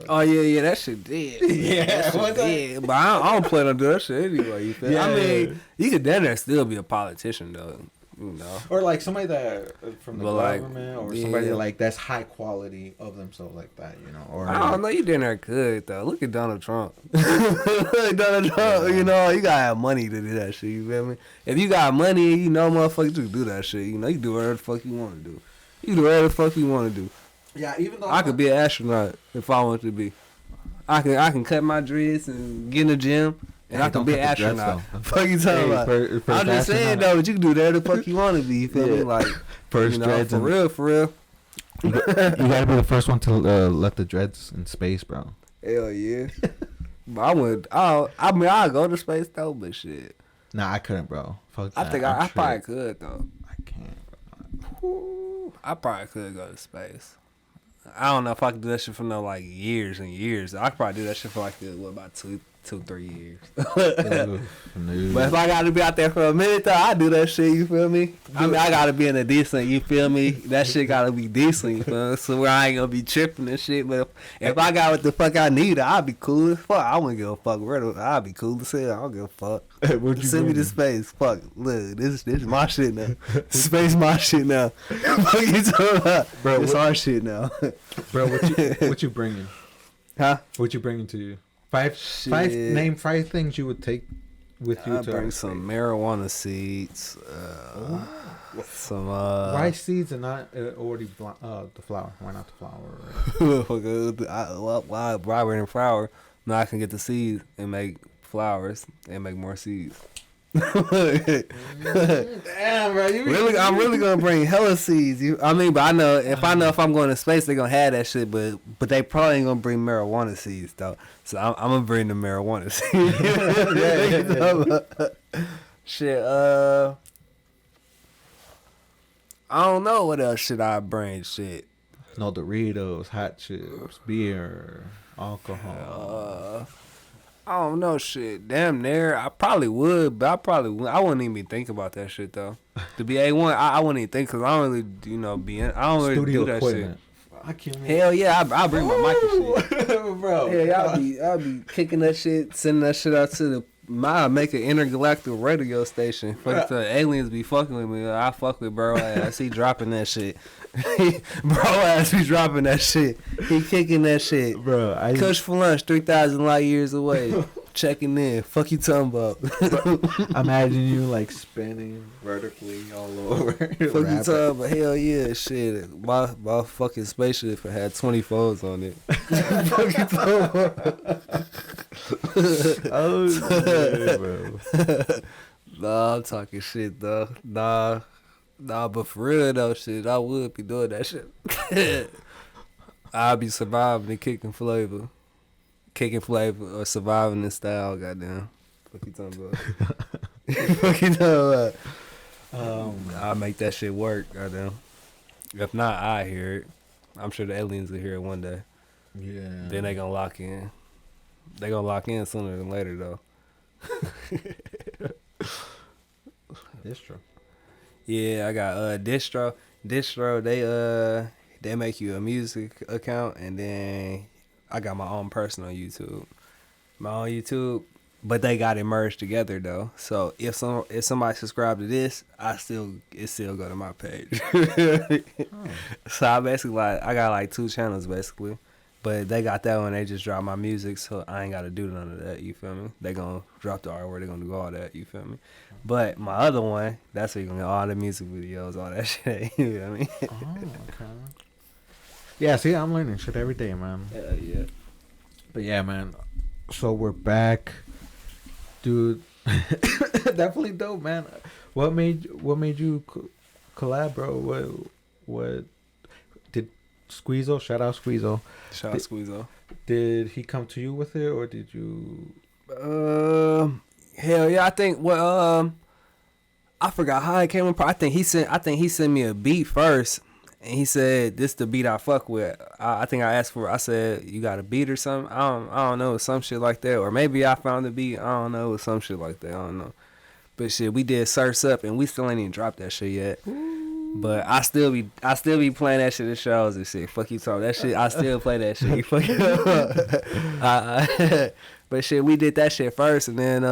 oh yeah, that shit dead. Yeah, that shit dead. But I don't plan on doing that shit anyway. You feel? Yeah. I mean, you could then there still be a politician though. you know. Or like somebody that from the But, government, or yeah. somebody like that's high quality of themselves like that, you know. Or I don't know, you doing there good though. Look at Donald Trump. Donald Trump, you know, you gotta have money to do that shit, you feel me? If you got money, you know, motherfucker, you can do that shit. You know, you do whatever the fuck you want to do. You can do whatever the fuck you want to do. Yeah, even though I could be an astronaut if I want to be. I can cut my dreads and get in the gym, and Hey, I can don't be an cut the dreads, astronaut. though. Fuck you talking about? For I'm just saying though, that you can do whatever the fuck you want to be. You feel me? Like First you know, dreads for and- real, for real. You gotta be the first one to let the dreads in space, bro. Hell yeah. But I mean, I'll go to space though, but shit. Nah, I couldn't, bro. Fuck I that. think I'm I probably sure- could though. I can't, bro. I probably could go to space. I don't know if I could do that shit for no like years and years. I could probably do that shit for like about 2-3 years. But if I got to be out there for a minute though, I do that shit. You feel me? I mean, I got to be in a decent. You feel me? That shit got to be decent. You feel me? So where I ain't gonna be tripping and shit. But if I got what the fuck I need, I'll be cool as fuck. I wouldn't give a fuck. I'll be cool as hell. I don't give a fuck. Send me to space. Fuck. Look, this is my shit now. Space my shit now. Fuck you talking about? Bro, It's our shit now. Bro, what you bringing? Huh? What you bringing to you? Five Shit. name 5 things you would take with you I to bring outer some space. marijuana seeds. Some Why seeds and not already the flower? Why not the flower? why we're in flour? Now I can get the seeds and make flowers and make more seeds. Damn, bro. I'm really gonna bring hella seeds. But I know if I'm going to space, they're gonna have that shit. But they probably ain't gonna bring marijuana seeds though. So I'm gonna bring the marijuana seeds. Shit. I don't know what else should I bring. Shit. No Doritos, hot chips, beer, alcohol. I don't know, shit. Damn near. I probably would, but I wouldn't even think about that shit though. To be A1, I wouldn't even think because I don't really, I don't really Studio do that equipment. shit. Hell yeah, I bring my mic and shit. Bro. Hell yeah, I'll be kicking that shit, sending that shit out to the. I make an intergalactic radio station. Fuck the aliens be fucking with me. I fuck with bro ass. He dropping that shit. Bro ass be dropping that shit. He kicking that shit. Bro, Kushforlunch 3,000 light years away. Checking in. Fuck you talking about? imagine you like spinning vertically all over. Fuck you talking about? Hell yeah, shit. My fucking spaceship had 20 folds on it. Fuck you talking about? Oh shit, bro. Nah, I'm talking shit though. Nah, but for real though, shit, I would be doing that shit. I'll be surviving and kicking flavor or surviving in style. Goddamn, fuck you talking about? Fuck you talking about? I'll make that shit work. Goddamn. If not, I hear it. I'm sure the aliens will hear it one day. Yeah. Then they gonna lock in. They gonna lock in sooner than later though. It's true. Yeah, I got Distro. Distro, they make you a music account, and then I got my own personal YouTube. But they got it merged together though. So if somebody subscribe to this, it still go to my page. So I basically I got like 2 channels basically. But they got that one, they just drop my music, so I ain't got to do none of that, you feel me? They gonna drop the artwork, they gonna do all that, you feel me? But my other one, that's where you gonna get all the music videos, all that shit, you feel me? Oh, okay. Yeah, see, I'm learning shit every day, man. Hell yeah. But yeah, man. So we're back, dude. Definitely dope, man. What made you collab, bro? What did Squeezo? Shout out Squeezo. Shout out Squeezo. Did he come to you with it, or did you? Hell yeah. I think I forgot how it came apart. I think he sent me a beat first, and he said this the beat I fuck with. I think I asked for it. I said you got a beat or something. I don't know, it was some shit like that, or maybe I found the beat. I don't know, it was some shit like that. I don't know. But shit, we did Surf's Up, and we still ain't even dropped that shit yet. But I still be playing that shit at shows and shit. Fuck you talking that shit. I still play that shit. You fucking But shit, we did that shit first, and then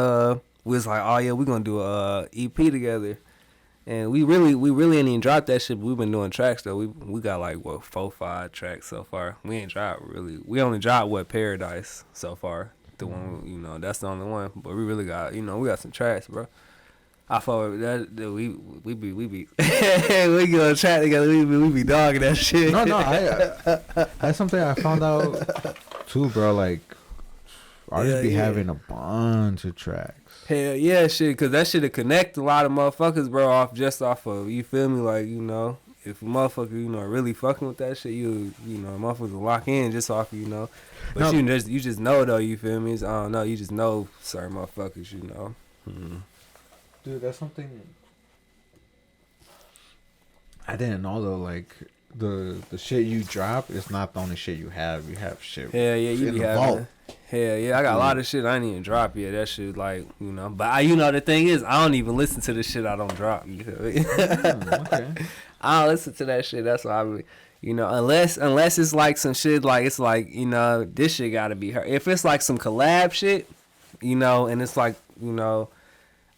we was like, oh yeah, we gonna do a EP together. And we really ain't even dropped that shit, but we've been doing tracks though. We got like what 4-5 tracks so far. We ain't dropped really. We only dropped Paradise so far. The one, you know, that's the only one. But we really got, you know, we got some tracks, bro. I thought that we be we go chat together. We be dogging that shit. No, that's something I found out too, bro. Like artists be having a bunch of tracks. Hell yeah, shit, cause that shit'll connect a lot of motherfuckers, bro. Off of, you feel me? Like, you know, if a motherfucker, you know, really fucking with that shit, you know, motherfuckers will lock in just off, you know. But you just know though, you feel me? I don't know, you just know certain motherfuckers, you know. Mm-hmm. Dude, that's something I didn't know though. Like the shit you drop is not the only shit you have. You have shit. Hell yeah, you in be the having. vault. Hell yeah, I got a lot of shit I ain't even drop yet. That shit, like, you know. But you know, the thing is, I don't even listen to the shit I don't drop. You feel me? Okay. I don't listen to that shit. That's why I really, you know, unless it's like some shit like it's like, you know, this shit gotta be her. If it's like some collab shit, you know, and it's like, you know,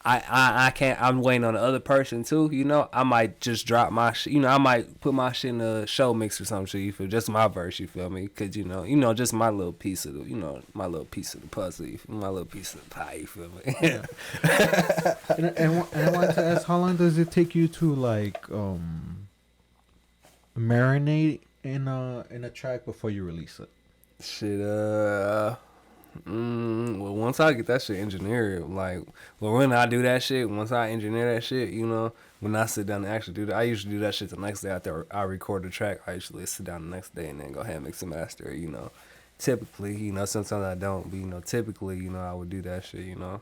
I can't. I'm waiting on the other person too. You know, I might just drop my shit. You know, I might put my shit in a show mix or some shit. You feel just my verse. You feel me? Cause you know, just my little piece of the, you know, my little piece of the puzzle. You feel, my little piece of the pie. You feel me? Yeah. and I wanted to ask, how long does it take you to like marinate in a track before you release it? Shit. Well, once I get that shit engineered, like, well, when I do that shit, once I engineer that shit, you know, when I sit down and actually do that, I usually do that shit the next day after I record the track. I usually sit down the next day and then go ahead and mix and master it, you know. Typically, you know, sometimes I don't, but, you know, typically, you know, I would do that shit, you know.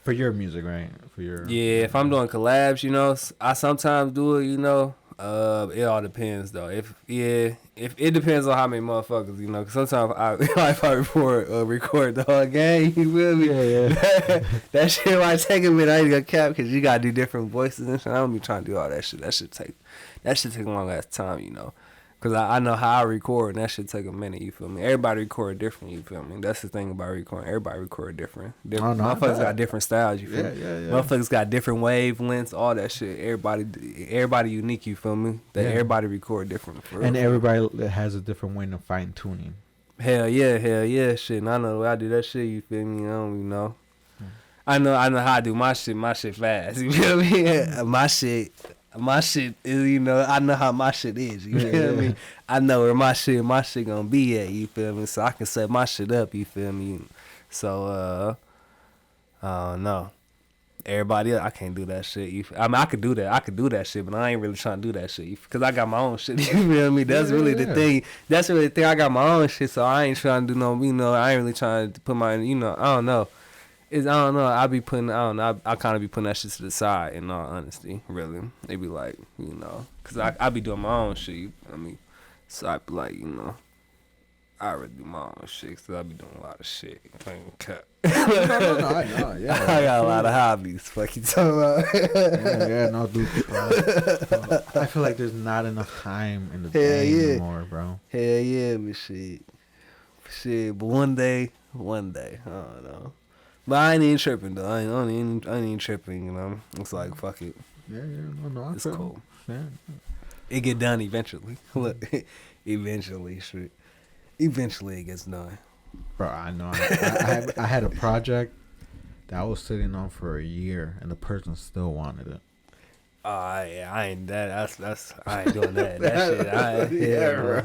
For your music, right? For your if I'm doing collabs, you know, I sometimes do it, you know. It all depends though. If it depends on how many motherfuckers, you know. Cause sometimes if I record the whole game, you feel me? Yeah. That shit might take a minute. I ain't gonna cap because you gotta do different voices and shit. I don't be trying to do all that shit. That should take a long ass time, you know. Cause I know how I record, and that should take a minute. You feel me? Everybody record different. You feel me? That's the thing about recording. Everybody record different. Motherfuckers got different styles. You feel me? Yeah. Motherfuckers got different wavelengths. All that shit. Everybody unique. You feel me? Everybody record different. And everybody has a different way of fine tuning. Hell yeah, shit. And I know the way I do that shit. You feel me? You know. I know how I do my shit. My shit fast. You feel me? My shit is, you know, I know how my shit is, you feel me? I know where my shit gonna be at, you feel me? So I can set my shit up, you feel me? So, I don't know. Everybody else, I can't do that shit. I mean, I could do that shit, but I ain't really trying to do that shit, because I got my own shit, you feel me? That's really the thing. That's really the thing. I got my own shit, so I ain't trying to do no, you know, I ain't really trying to put my, you know, I don't know. I don't know. I kind of be putting that shit to the side. In all honesty, really, they be like, you know, cause I be doing my own shit. I mean, so I be like, you know, I already do my own shit, cause I be doing a lot of shit. I ain't cut. No, I know. Yeah, I got a lot of hobbies. Fuck you talking about? No, dude. I feel like there's not enough time in the day anymore, bro. Hell yeah, but shit. But one day, I don't know. But I ain't even tripping though. I ain't even tripping, you know. It's like fuck it. Yeah, no. It's cool. Yeah. It get done eventually. Look, eventually it gets done. Bro, I know. I had a project that I was sitting on for a year, and the person still wanted it. I ain't that. That's I ain't doing that. That shit. Bro.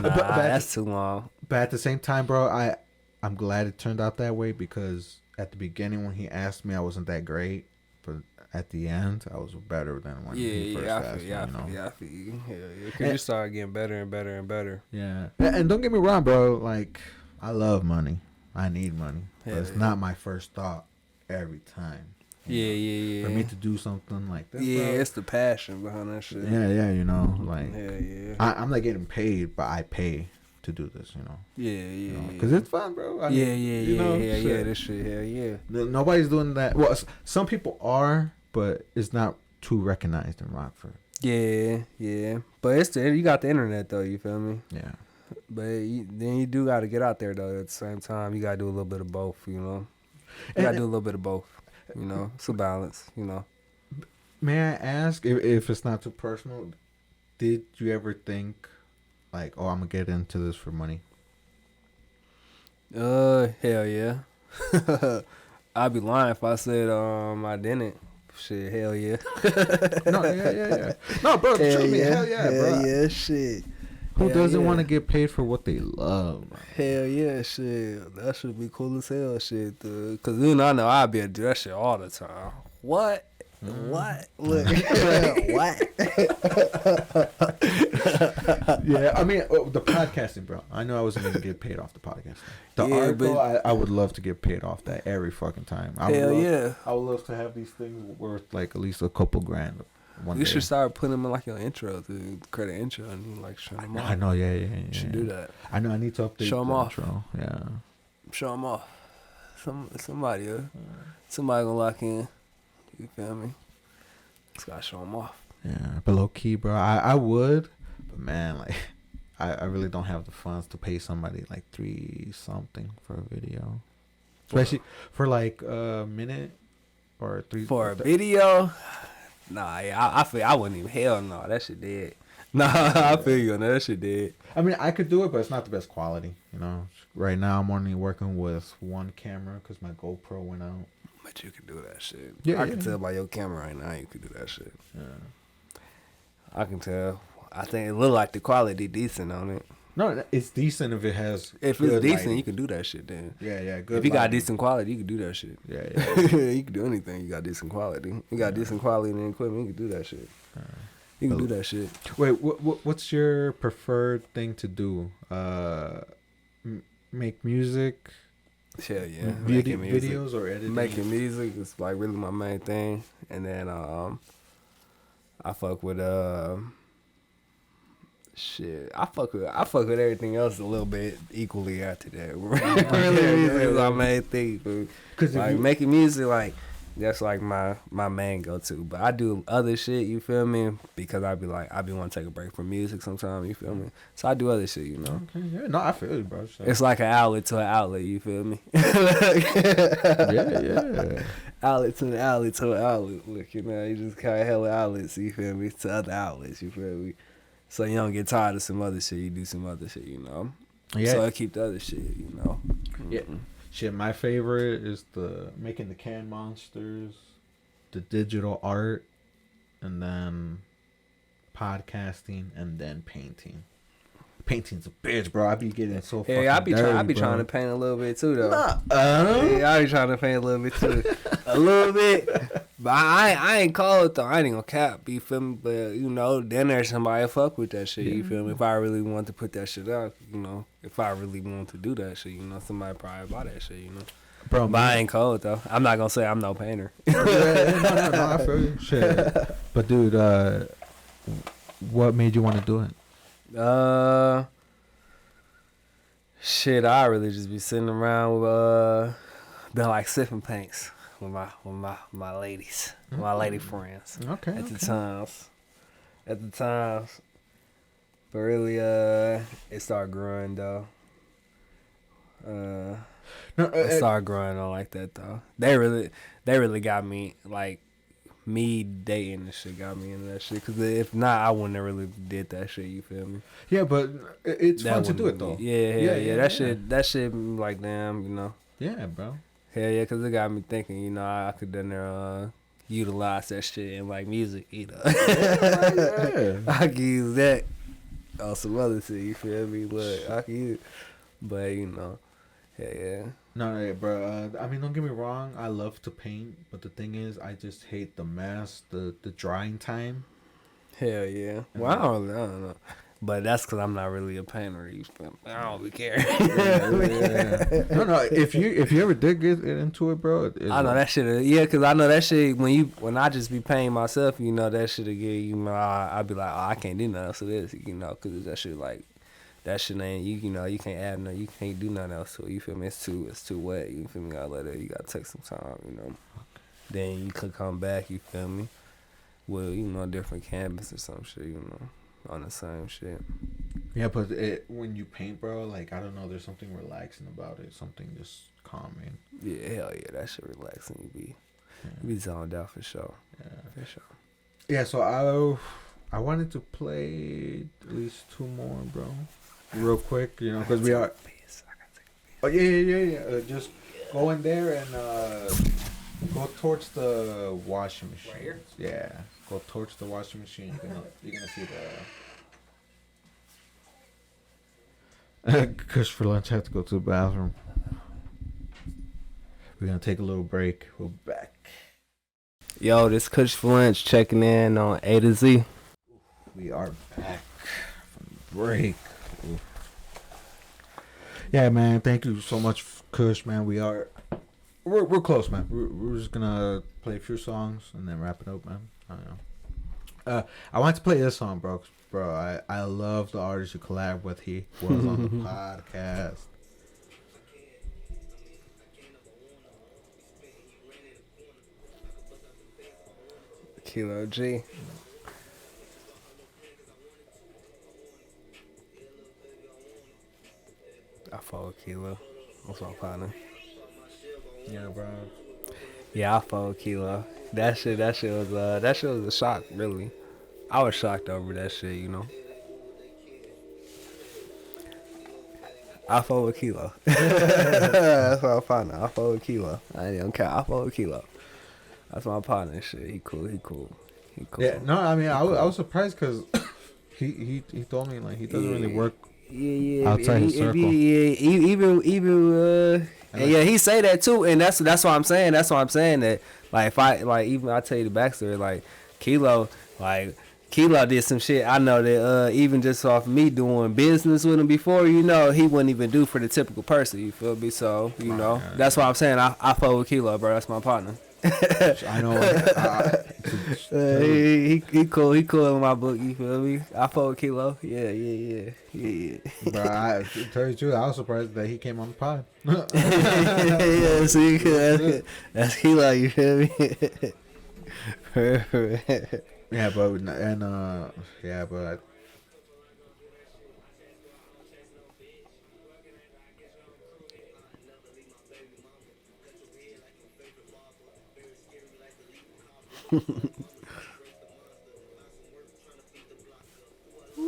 Nah, that's too long. But at the same time, bro, I'm glad it turned out that way, because at the beginning when he asked me, I wasn't that great, but at the end, I was better than when he first asked me. I feel you. Because you started getting better and better and better. Yeah, and don't get me wrong, bro. Like, I love money. I need money, but it's not my first thought every time. Yeah. For me to do something like this, yeah, bro, it's the passion behind that shit. Yeah, you know, like, yeah. I'm not getting paid, but I pay to do this, you know. Yeah. Because it's fun, bro. Yeah. This shit, hell yeah. Nobody's doing that. Well, some people are, but it's not too recognized in Rockford. Yeah. But you got the internet though. You feel me? Yeah. But then you do got to get out there though. At the same time, you got to do a little bit of both. You know, you got to do a little bit of both. You know, it's a balance. You know. May I ask if it's not too personal? Did you ever think like, oh, I'm gonna get into this for money? Hell yeah. I'd be lying if I said I didn't. Shit, hell yeah. No, yeah. No, bro, Hell trust me, yeah. hell yeah, bro. Yeah, shit. Who Hell doesn't yeah. want to get paid for what they love, bro? Hell yeah, shit. That should be cool as hell, shit, dude. Cause you know, I know I'd be able to do that shit all the time. What? What? Look. What? Yeah, I mean, the podcasting, bro. I know I wasn't gonna get paid off the podcasting. The Yeah, art, but- bro, I would love to get paid off that every fucking time. Hell yeah. I would love to have these things worth like at least a couple grand one You day. should start putting them in like your intro, to create an intro and you like show them off. I know, yeah. You should do that. I know. I need to update. Show 'em the off. intro. Yeah. Show them off. Somebody gonna lock in. You feel me? Just gotta show them off. Yeah, but low key, bro, I would, but man, like, I really don't have the funds to pay somebody like 3 something for a video, especially for like a minute or 3 For a video? Nah, yeah, I feel I wouldn't even. Hell no, that shit dead. Nah, I feel you on that. That shit dead. I mean, I could do it, but it's not the best quality. You know, right now I'm only working with one camera because my GoPro went out. But you can do that shit. Yeah, I can yeah. tell by your camera right now you can do that shit. Yeah. I can tell. I think it look like the quality decent on it. No, it's decent if it has. If good it's decent, lighting. you can do that shit then. Yeah, good. If you got lighting. decent quality, you can do that shit. Yeah. You can do anything. You got decent quality. You got decent quality in the equipment. You can do that shit. You can do that shit. Wait, what's your preferred thing to do? Make music, Hell yeah. videos, or editing? Making music is like really my main thing. And then I fuck with shit. I fuck with everything else a little bit equally after that. Really, music is my main thing. Fool. Because Like making music, like that's like my main go to. But I do other shit, you feel me? Because I be want to take a break from music sometimes, you feel me? So I do other shit, you know. Okay, yeah, no, I feel you, bro. So. It's like an outlet to an outlet, you feel me? yeah. Outlet to an outlet to an outlet. Look, you know, you just kind of hella outlets, you feel me? To other outlets, you feel me? So you don't get tired of some other shit, you do some other shit, you know? Yeah. So I keep the other shit, you know? Yeah. Shit, my favorite is making the can monsters, the digital art, and then podcasting, and then painting. Painting's a bitch, bro. I be getting so fucking Yeah, I be dirty, trying to paint a little bit too, though. Yeah, I be trying to paint a little bit too. A little bit. But I ain't cold though. I ain't gonna cap, you feel me? But you know, then there's somebody fuck with that shit, you feel me? If I really want to put that shit out, you know, if I really want to do that shit, you know, somebody probably buy that shit, you know. bro. But I ain't cold though. I'm not gonna say I'm no painter. No, I feel you. Shit. But dude, what made you want to do it? Shit, I really just be sitting around with been like sipping paints with my ladies, my lady friends. Okay. At the times. But really, it started growing though. It started growing on like that though. They really got me like. Me dating and shit got me into that shit. Cause if not, I wouldn't have really did that shit. You feel me? Yeah, but it's That fun to do it wouldn't though. be- Yeah. That shit, like damn, you know. Yeah, bro. Hell yeah, cause it got me thinking. You know, I could then utilize that shit in like music. You know, Yeah. I could use that on some other shit. You feel me? But I could use, but you know, yeah. No, bro. I mean, don't get me wrong. I love to paint, but the thing is, I just hate the mess, the drying time. Hell yeah. Well, I don't know. But that's because I'm not really a painter. You feel me? I don't really care. Yeah. No. If you ever did get into it, bro, I know that shit. Yeah, because I know that shit. When I just be painting myself, you know, that shit again. You know, I be like, oh, I can't do nothing else to this. You know, because that shit like. That shit ain't you know you can't add no, you can't do nothing else to it. You feel me? It's too wet. You feel me? Gotta let it. You gotta take some time. You know. Then you could come back. You feel me? With you know a different canvas or some shit. You know, on the same shit. Yeah, but when you paint, bro, like I don't know, there's something relaxing about it. Something just calming. Yeah, hell yeah, that shit relaxing. You be zoned out for sure. Yeah. For sure. Yeah, so I wanted to play at least two more, bro. Real quick, because we are. Oh yeah. Just go in there and go towards the washing machine. Right here? Yeah, go towards the washing machine. You're gonna see the. Kushforlunch had to go to the bathroom. We're gonna take a little break. We'll be back. Yo, this Kushforlunch checking in on A to Z. We are back from break. Oof. Yeah, man. Thank you so much, Kush, man. We're close, man. We're just gonna play a few songs and then wrap it up, man. I don't know. I want to play this song, bro. Bro, I love the artist you collab with. He was on the podcast. Kilo G. I follow Kilo. What's my partner? Yeah, bro. Yeah, I follow Kilo. That shit was a shock, really. I was shocked over that shit, you know. I follow Kilo. That's my partner. I follow Kilo. I don't care. I follow Kilo. That's my partner and shit. He cool. Yeah, no, I mean, I was surprised because he told me, like, he doesn't really work outside his circle. Even he say that too, and that's what I'm saying. That's why I'm saying that, like, if I, like, even I tell you the backstory, like, Kilo did some shit. I know that even just off me doing business with him before, he wouldn't even do for the typical person. You feel me? So that's why I'm saying I fuck with Kilo, bro. That's my partner. I know. He cool. He cool in my book. You feel me? I fuck with Kilo. Yeah. Bro, I tell you the truth, I was surprised that he came on the pod. Yeah, see, that's Kilo. You feel me? Yeah, but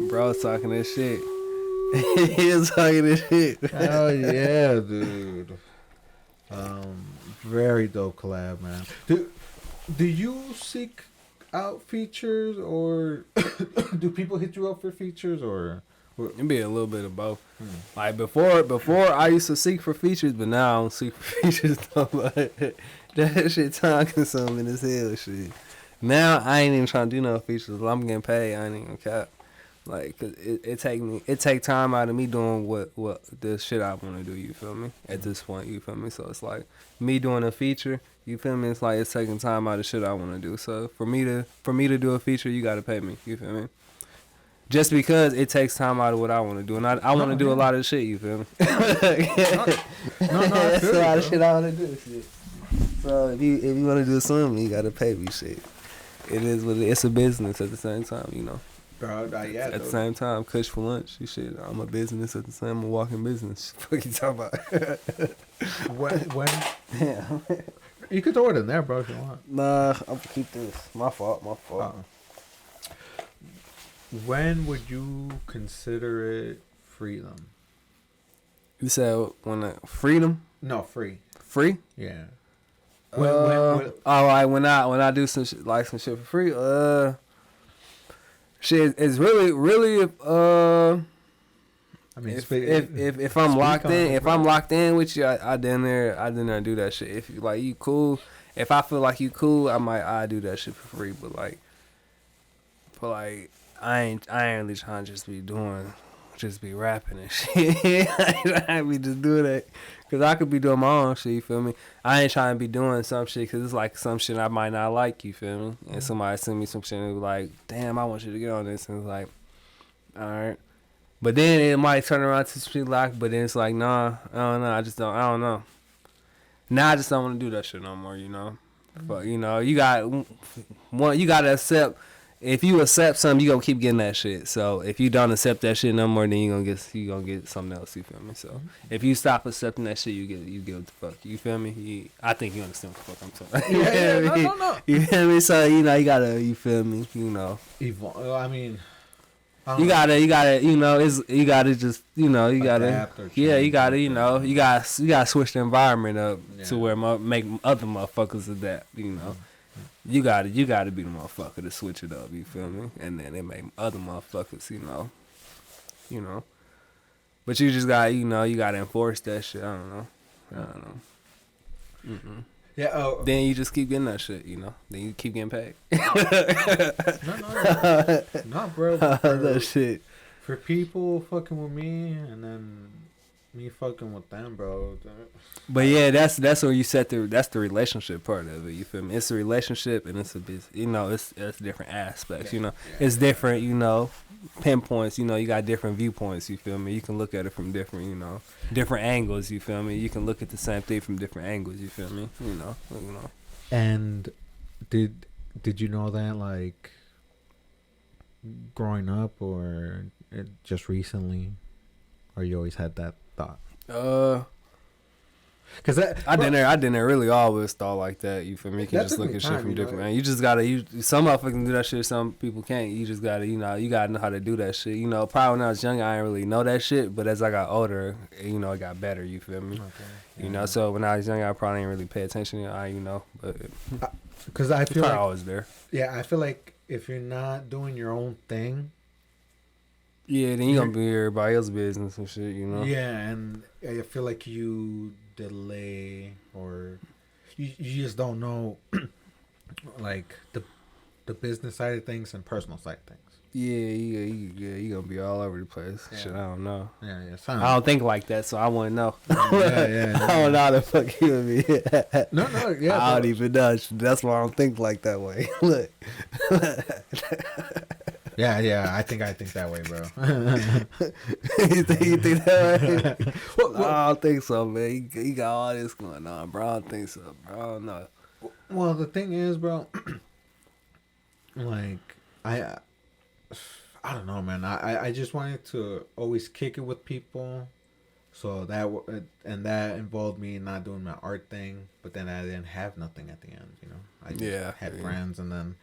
Bro's talking this shit. He is talking this shit. Hell yeah, dude. Very dope collab, man. Do you seek out features, or do people hit you up for features, or? It'd be a little bit of both. Like before I used to seek for features, but now I don't seek for features no more. That shit time consuming as hell, shit. Now I ain't even trying to do no features. I'm getting paid. I ain't even cap. Like, cause it take time out of me doing what the shit I want to do. You feel me? At this point, you feel me? So it's like me doing a feature. You feel me? It's like it's taking time out of shit I want to do. So for me to do a feature, you gotta pay me. You feel me? Just because it takes time out of what I want to do, and I want to do a lot of shit. You feel me? No, That's a lot of shit I want to do. Shit. So if you want to do something, you gotta pay me. Shit. It is what it's a business at the same time. Bro, yeah. At the same time, Kushforlunch, shit. I'm a business at the same. I'm a walking business. What you talking about? when? Yeah. You could throw it in there, bro, if you want. Nah, I'm gonna keep this. My fault. When would you consider it freedom? You said freedom? No, free. Free? Yeah. When I do some shit, like some shit for free, shit is really I mean, if I'm locked in with you, I didn't there do that shit. If you cool, if I feel like you cool, I do that shit for free. But I ain't really trying to just be rapping and shit. I ain't be just doing that. Cause I could be doing my own shit, you feel me? I ain't trying to be doing some shit cause it's like some shit I might not like, you feel me? And somebody send me some shit and be like, damn, I want you to get on this. And it's like, alright. But then it might turn around to some shit like, but then it's like, nah, I don't know. I don't know. Now I just don't want to do that shit no more, But, you gotta accept if you accept something, you gonna keep getting that shit. So if you don't accept that shit no more, then you gonna get something else. You feel me? So if you stop accepting that shit, you get what the fuck. You feel me? I think you understand what the fuck I'm talking. No. You feel me? So you gotta, you feel me? I mean, you gotta, you gotta just, you gotta, you gotta, you gotta switch the environment up to where make other motherfuckers adapt, You gotta be the motherfucker to switch it up, you feel me? And then it make other motherfuckers, But you just gotta, you gotta enforce that shit. I don't know. Mm-mm. Yeah. Then you just keep getting that shit, Then you keep getting paid. No, bro. That shit. For people fucking with me and then me fucking with them, bro. But yeah, that's where you that's the relationship part of it. You feel me? It's a relationship and it's a business. It's different aspects. It's different. Pinpoints. You got different viewpoints. You feel me? You can look at it from different, different angles. You feel me? You can look at the same thing from different angles. You feel me? And did you know that, like, growing up or just recently, or you always had that thought? Cause I didn't really always thought like that. You feel me? You can just look at shit from different angles. You just gotta. Some motherfuckers can do that shit. Some people can't. You just gotta. You gotta know how to do that shit. Probably when I was younger, I didn't really know that shit. But as I got older, it got better. You feel me? Okay. Yeah. So when I was younger, I probably didn't really pay attention. But because I feel like I was there. Yeah, I feel like if you're not doing your own thing. Yeah, then you're gonna be everybody else's business and shit, Yeah, and I feel like you delay or you just don't know like the business side of things and personal side of things. Yeah, you gonna be all over the place. Yeah. Shit, I don't know. Yeah. I don't think like that, so I wouldn't know. Yeah. I don't know how the fuck you would be. No, yeah. I don't even know. That's why I don't think like that way. Look. Yeah, I think that way, bro. You think that way? Well, I don't think so, man. You got all this going on, bro. I don't think so, bro. I don't know. Well, the thing is, bro, like, I don't know, man. I just wanted to always kick it with people. So that involved me not doing my art thing, but then I didn't have nothing at the end, I just had friends, and then...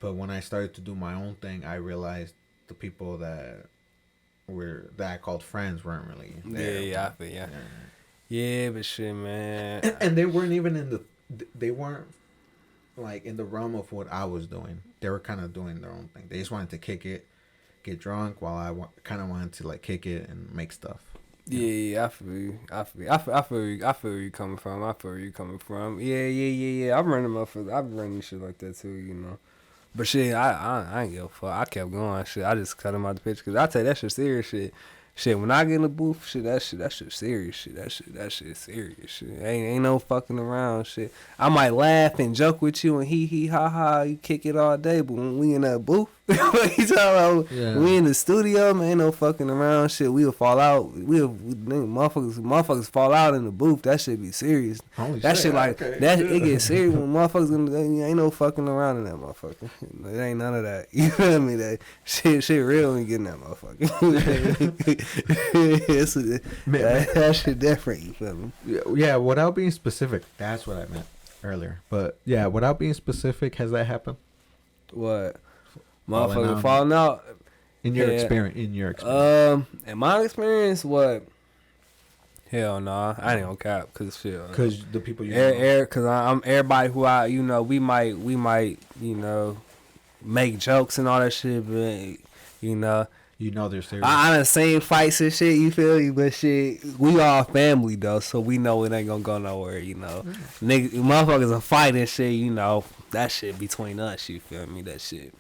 But when I started to do my own thing, I realized the people that I called friends weren't really there. Yeah, I feel yeah, but shit, man. And they weren't even they weren't like in the realm of what I was doing. They were kind of doing their own thing. They just wanted to kick it, get drunk, while I kind of wanted to like kick it and make stuff. Yeah, I feel you. I feel you coming from. Yeah. I'm running shit like that too, But shit, I ain't give a fuck. I kept going. Shit, I just cut him out the picture because I take that shit serious. Shit. When I get in the booth, that shit serious. Shit, that shit serious. Shit, ain't no fucking around. Shit, I might laugh and joke with you and he ha ha. You kick it all day, but when we in that booth, what you talking about? We in the studio, man. Ain't no fucking around. Shit, we'll fall out. Motherfuckers fall out in the booth. That shit be serious. That shit like okay. That it get serious when motherfuckers ain't no fucking around in that motherfucker. It ain't none of that. You feel me? That shit real when you get in that motherfucker. That shit different. You feel me? Yeah. Without being specific, that's what I meant earlier. But yeah, without being specific, has that happened? What? Motherfucker falling out. In your experience. In my experience, what? Hell no, I ain't gonna cap because shit. Because the people because I'm everybody who we might make jokes and all that shit, but they're serious. I done seen fights and shit, you feel me? But shit, we all family though, so we know it ain't gonna go nowhere, Niggas, motherfuckers are fighting shit, that shit between us, you feel me? That shit,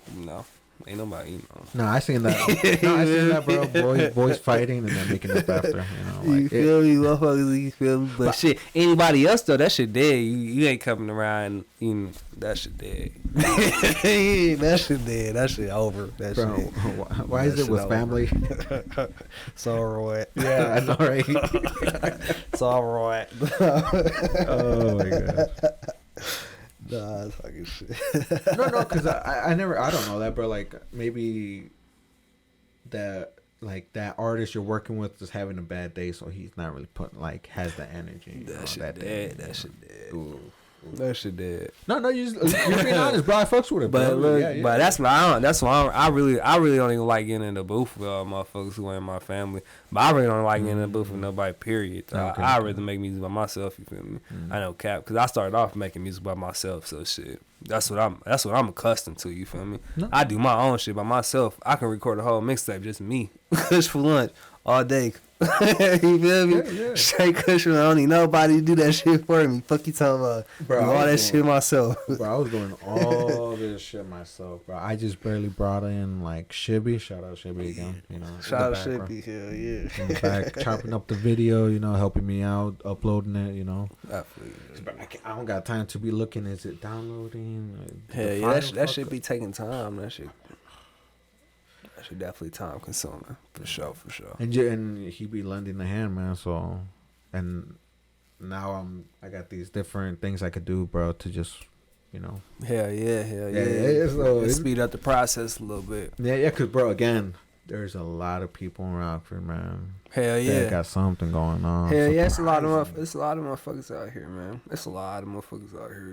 ain't nobody, No, I seen that. I seen that, bro. Boys fighting and then making up after, you feel me, motherfuckers? You feel me? But shit, anybody else though, that shit dead. You ain't coming around, that shit dead. That shit dead. That shit over. That bro, shit. Why is it with family? It's alright. Yeah, I know, right? It's alright. Oh my god. Nah, I'm talking shit. No, because I don't know that, bro. Like maybe that that artist you're working with is having a bad day, so he's not really putting has the energy. That shit that dead. day, That shit dead. Ooh. That shit dead. No, you're being honest, bro. I fucks with it, But bro. look, Yeah. but that's why I really don't even like getting in the booth with all motherfuckers who ain't my family. But I really don't like getting in the booth with nobody. Period. Okay, I rather make music by myself. You feel me? I know cap because I started off making music by myself. So shit, that's what I'm accustomed to. You feel me? No. I do my own shit by myself. I can record a whole mixtape just me, Kushforlunch all day. You feel me? Yeah. Straight Kushforlunch. I don't need nobody to do that shit for me. Fuck you talking about? Bro, do all that shit myself. Bro, I was doing all this shit myself, bro. I just barely brought in Shibby. Shout out Shibby again. You know, Shout out Shibby. Hell yeah. In the back, chopping up the video. You know, helping me out, uploading it. You know. I don't got time to be looking. Is it downloading? Hell yeah, that should be taking time. That shit definitely time consuming for sure. And he be lending a hand, man. So, and now I got these different things I could do, bro, to just, you know. Hell yeah. So speed up the process a little bit. Yeah, cause bro, again, there's a lot of people in Rockford, man. Hell yeah, that got something going on. Hell yeah, it's a lot of motherfuckers out here, man. It's a lot of motherfuckers out here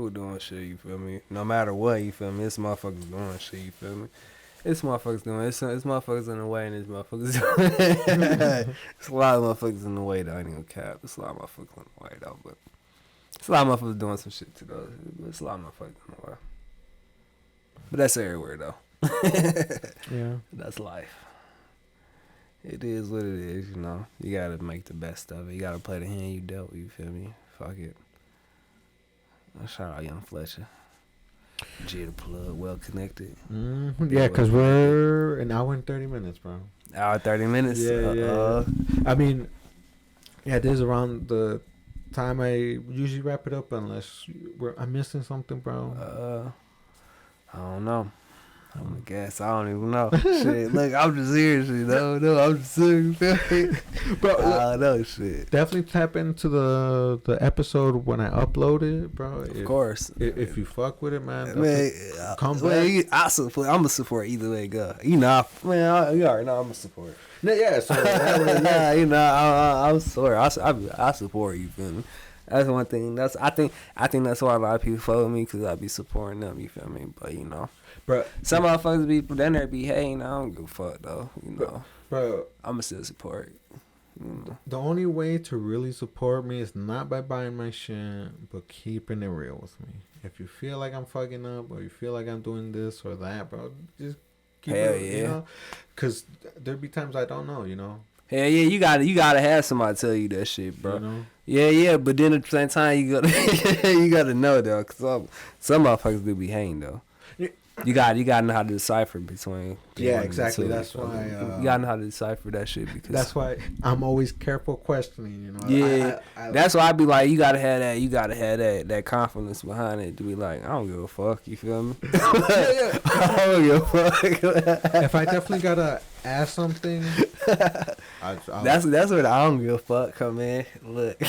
doing shit. You feel me? No matter what, you feel me? It's motherfuckers doing shit. You feel me? It's motherfuckers doing it's motherfuckers in the way and it's motherfuckers doing it's a lot of motherfuckers in the way though. I ain't gonna cap. It's a lot of motherfuckers in the way though, but it's a lot of motherfuckers doing some shit too though. It's a lot of motherfuckers in the way. But that's everywhere though. Yeah. That's life. It is what it is, you know. You gotta make the best of it. You gotta play the hand you dealt, you feel me? Fuck it. Shout out Young Fletcher. G the plug, well connected. Mm-hmm. Yeah, because we're an hour and 30 minutes, bro. Hour 30 minutes? Yeah. I mean, yeah, this is around the time I usually wrap it up unless I'm missing something, bro. I don't know. I guess I don't even know. Shit, look, I'm just serious. No, I'm just serious. Bro, I don't know. Shit. Definitely tap into the episode when I upload it, bro. Of course. If you fuck with it, man, come back. I'm a support either way it go. You know, you already know I'm a support. Yeah, so you know, I'm sorry. I support you, feel me? That's one thing. I think that's why a lot of people follow me because I be supporting them. You feel me? But you know, bro, some motherfuckers be down there be hating. I don't give a fuck though. You know, bro, I'ma still support. You know. The only way to really support me is not by buying my shit, but keeping it real with me. If you feel like I'm fucking up or you feel like I'm doing this or that, bro, just keep it. Yeah. You know, because there be times I don't know. You know. Hell yeah, you gotta have somebody tell you that shit, bro. You know? Yeah, but then at the same time you gotta know though, cause some motherfuckers do be hating though. Yeah. You gotta know how to decipher between. Yeah, exactly. That's why you gotta know how to decipher that shit because that's why I'm always careful questioning. You know. Yeah, that's why I be like, you gotta have that. You gotta have that confidence behind it to be like, I don't give a fuck. You feel me? Yeah. I don't give a fuck. If I definitely gotta ask something, that's where the I don't give a fuck come in. Look,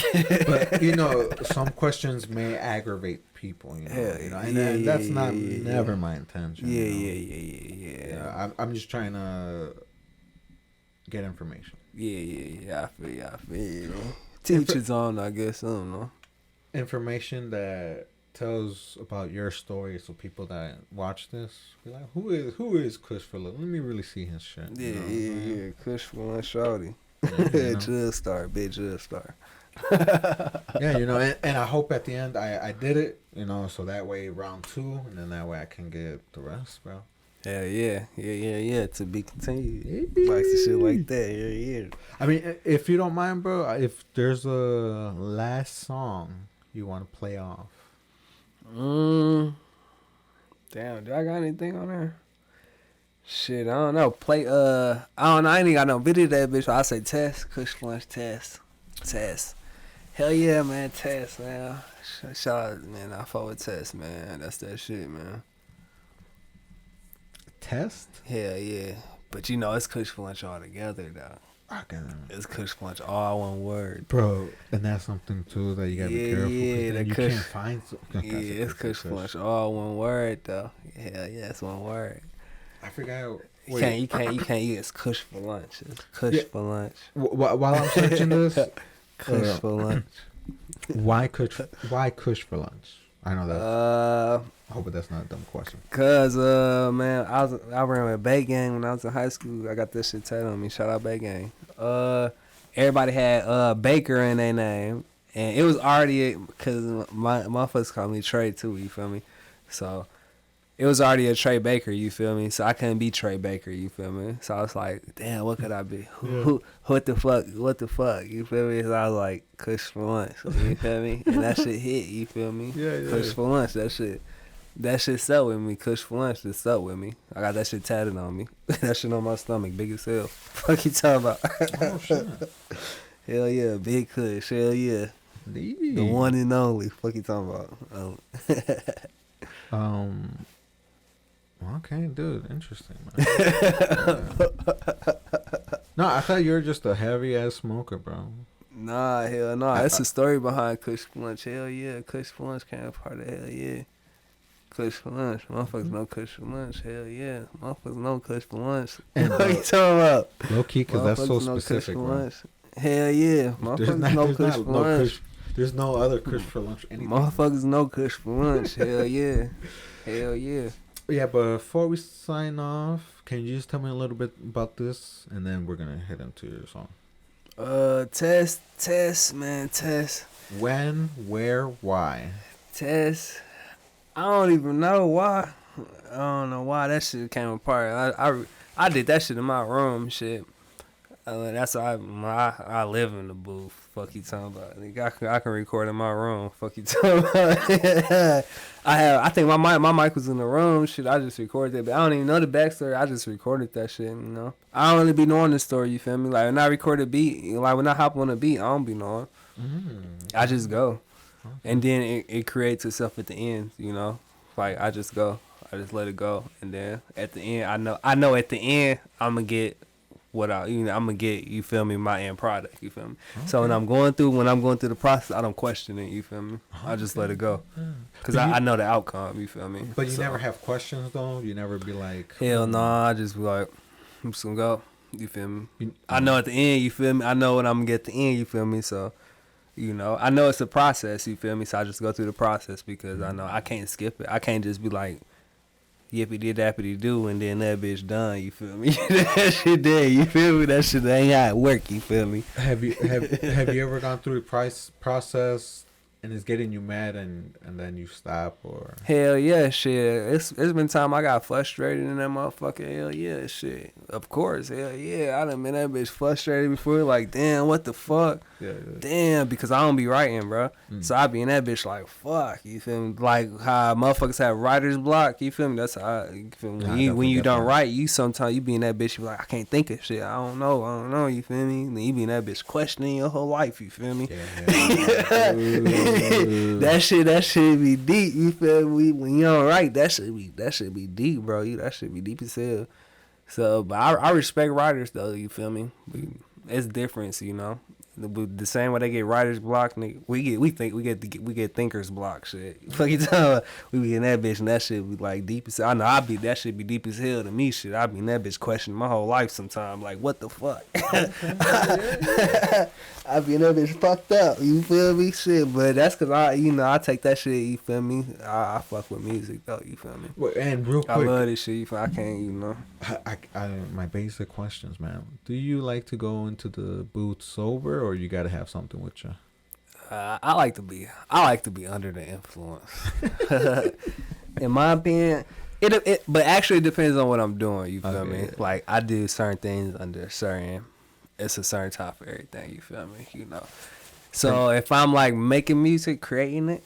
but you know, some questions may aggravate people. You know, and that's never my intention. Yeah. I'm just trying to get information. Yeah. I feel you. Teach his own, I guess. I don't know. Information that tells about your story, so people that watch this be like, who is Kushforlunch? Let me really see his shit. Yeah. Kushforlunch shawty. Just star. Yeah, you know, and I hope at the end I did it, you know, so that way round 2, and then that way I can get the rest, bro. Hell yeah. To be continued. Like some shit like that. Yeah. I mean, if you don't mind, bro, if there's a last song you want to play off. Damn, do I got anything on there? Shit, I don't know. Play I don't know. I ain't got no video of that bitch. So I say test, Kushforlunch test. Hell yeah, man, test, man. Shout out, man. I fuck with test, man. That's that shit, man. Test? Hell yeah. But you know, it's Kushforlunch all together, though. I can, It's Kushforlunch, all one word. bro, and that's something too that you gotta be careful. Yeah, Then you can't find. Yeah, it's Kushforlunch, all one word though. Hell yeah, it's one word. I forgot. You can't eat. It's Kushforlunch. It's Kushforlunch. While I'm searching this, Kushforlunch. why Kush for lunch? I know that. I hope that's not a dumb question. Cause man, I ran with Bay Gang when I was in high school. I got this shit tattooed on me. Shout out Bay Gang. Everybody had Baker in their name, and it was already because my motherfuckers called me Trey too. You feel me? So it was already a Trey Baker. You feel me? So I couldn't be Trey Baker. You feel me? So I was like, damn, what could I be? What the fuck? What the fuck? You feel me? So I was like, Kushforlunch. You feel me? And that shit hit. You feel me? Yeah. Kushforlunch. That shit stuck with me. Kushforlunch just stuck with me. I got that shit tatted on me. That shit on my stomach, big as hell. Fuck you talking about? Oh shit. Hell yeah, big Kush. Hell yeah, the one and only. Fuck you talking about? Okay, dude. Interesting, man. No, I thought you were just a heavy ass smoker, bro. Nah, hell no. That's the story behind Kushforlunch. Hell yeah, Kushforlunch came part of hell yeah. Kushforlunch, motherfuckers know Kushforlunch. Hell yeah, motherfuckers know Kushforlunch. What you talking about? Low key, because that's so specific, bro. Hell yeah, motherfuckers know Kushforlunch. There's no other Kush for lunch. Motherfuckers know Kushforlunch. Hell yeah, hell yeah. Yeah, but before we sign off, can you just tell me a little bit about this, and then we're gonna head into your song. Test, man, test. When, where, why? Test. I don't even know why. I don't know why that shit came apart. I did that shit in my room, shit. That's why I live in the booth. Fuck you talking about? I can record in my room. Fuck you talking about? I think my mic was in the room. Shit, I just recorded it, but I don't even know the backstory. I just recorded that shit. You know, I don't really be knowing the story. You feel me? Like when I record a beat, like when I hop on a beat, I don't be knowing. I just go, and then it creates itself at the end. You know, like I just go, I just let it go, and then at the end, I know at the end I'm gonna get what I'm gonna get, you feel me, my end product, you feel me. Okay. So when I'm going through the process, I don't question it, you feel me. I just let it go, cause I know the outcome, you feel me. But you never have questions though. You never be like, hell no, I just be like, I'm just gonna go, you feel me. I know at the end, you feel me. I know what I'm gonna get at the end, you feel me. So, you know, I know it's a process, you feel me. So I just go through the process because I know I can't skip it. I can't just be like, yippity dappity do, and then that bitch done. You feel me? That shit dead. You feel me? That shit ain't how it work. You feel me? Have you ever gone through the process and it's getting you mad and then you stop or? Hell yeah, shit. It's been time I got frustrated in that motherfucker. Hell yeah, shit. Of course, hell yeah. I done been that bitch frustrated before. Like, damn, what the fuck? Yeah. Damn, because I don't be writing, bro. So I be in that bitch like, fuck. You feel me? Like how motherfuckers have writer's block. You feel me? That's how. You feel me? When you don't write, you sometimes you be in that bitch. You be like, I can't think of shit. I don't know. You feel me? Then you be in that bitch questioning your whole life. You feel me? Yeah. That shit be deep. You feel me? When you don't write, that shit be deep, bro. That shit be deep as hell. So, but I respect writers though. You feel me? It's different, you know. The same way they get writer's block, nigga, we get thinker's block. Shit, fuck you talking about? We be in that bitch and that shit be like deep as hell. I know that shit be deep as hell to me. Shit, I be in that bitch questioning my whole life sometimes. Like, what the fuck? I be in that bitch fucked up. You feel me? Shit, but that's cause I take that shit. You feel me? I fuck with music though. You feel me? Well, and real quick, I love this shit. I can't, you know. I my basic questions, man. Do you like to go into the booth sober, or you gotta have something with you? I like to be under the influence. In my opinion, but actually it depends on what I'm doing. You feel me? Like I do certain things under it's a certain time for everything. You feel me? You know. So if I'm like making music, creating it,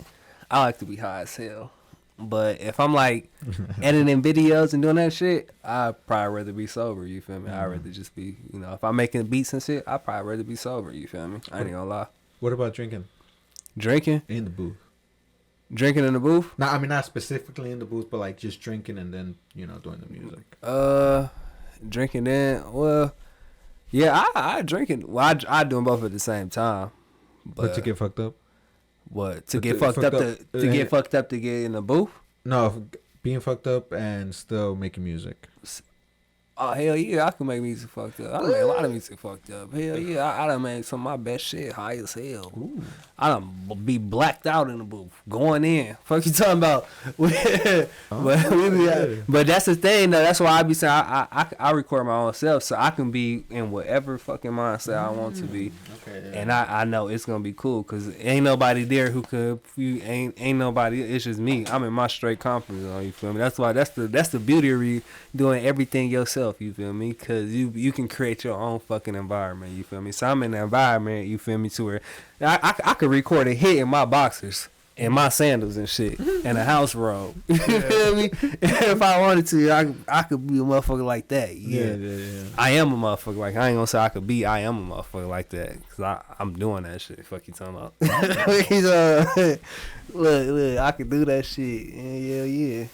I like to be high as hell. But if I'm like editing videos and doing that shit, I'd probably rather be sober. You feel me? I'd rather just be, you know, if I'm making beats and shit, I'd probably rather be sober. You feel me? I ain't gonna lie. What about drinking? Drinking? In the booth. Drinking in the booth? No, I mean not specifically in the booth, but like just drinking and then, you know, doing the music. Drinking then, well, Yeah, I drink it. Well, I do them both at the same time. But to get fucked up? What? To get fucked up to get fucked up to get in the booth? No, being fucked up and still making music. Oh, hell yeah, I can make music fucked up. I done made a lot of music fucked up. Hell yeah, I done made some of my best shit high as hell. Ooh. I done be blacked out in the booth, going in. Fuck you talking about? But that's the thing, though. That's why I be saying I record my own self, so I can be in whatever fucking mindset I want to be. Okay, yeah. And I know it's gonna be cool, cause ain't nobody there who could. Ain't nobody. It's just me. I'm in my straight confidence zone. You feel me? That's why that's the beauty of doing everything yourself. You feel me? Cause you can create your own fucking environment. You feel me? So I'm in the environment. You feel me? To where I could record a hit in my boxers and my sandals and shit and a house robe. You feel me? If I wanted to, I could be a motherfucker like that. Yeah. I am a motherfucker like. I ain't gonna say I could be. I am a motherfucker like that. Cause I'm doing that shit. Fuck you talking about? Look, I could do that shit. Yeah.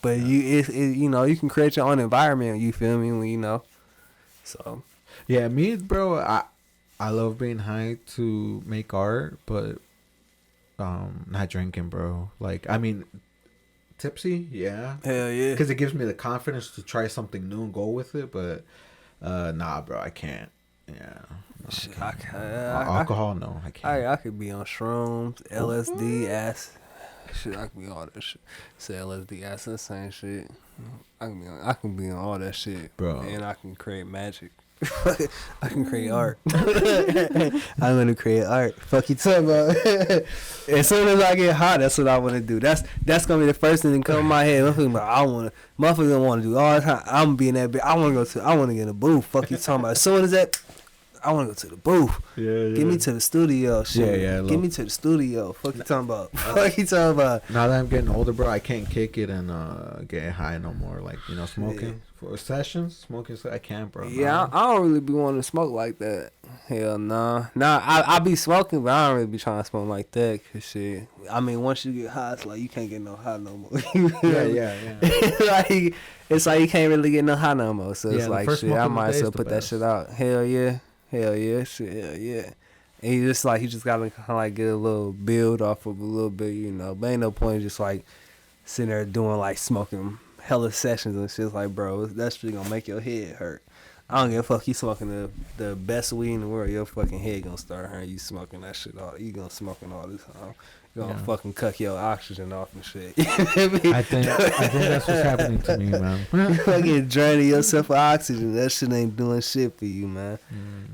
But you know, you can create your own environment. You feel me? When you know. So. Yeah, me, bro. I love being high to make art, but not drinking, bro. Like, I mean, tipsy, yeah. Hell yeah. Because it gives me the confidence to try something new and go with it. But nah, bro, I can't. Yeah. No, Shit, I can't. Alcohol, no, I can't. I could be on shrooms, LSD, ass. Shit, I can be all that shit. Say LSD, ass, the same shit. I can be on all that shit, bro. And I can create magic. I can create art. I'm gonna create art. Fuck you talking about? As soon as I get hot, that's what I want to do. That's gonna be the first thing that come in my head. Motherfuckers don't want to do all the time. I'm gonna be in that bitch. I want to get in the booth. Fuck you talking about? As soon as that, I want to go to the booth. Yeah. Get me to the studio, shit. Yeah. Get me to the studio. Fuck you talking about? Fuck you talking about? Now that I'm getting older, bro, I can't kick it and get high no more. Like, you know, smoking for sessions, I can't, bro. Yeah, I don't really be wanting to smoke like that. Hell nah. Nah, I be smoking, but I don't really be trying to smoke like that. Cause shit, I mean, once you get high, it's like you can't get no high no more. Yeah. It's like you can't really get no high no more. So it's like shit, I might as well put that best. shit out. Hell yeah, shit, hell yeah. And you just gotta kind of like get a little build off of a little bit, you know. But ain't no point just like sitting there doing like smoking hella sessions and shit. Like, bro, that shit gonna make your head hurt. I don't give a fuck. You smoking the best weed in the world, your fucking head gonna start hurting. You smoking that shit all. You gonna smoking all this time. You gonna fucking cut your oxygen off and shit. I think that's what's happening to me, man. You fucking draining yourself of oxygen. That shit ain't doing shit for you, man.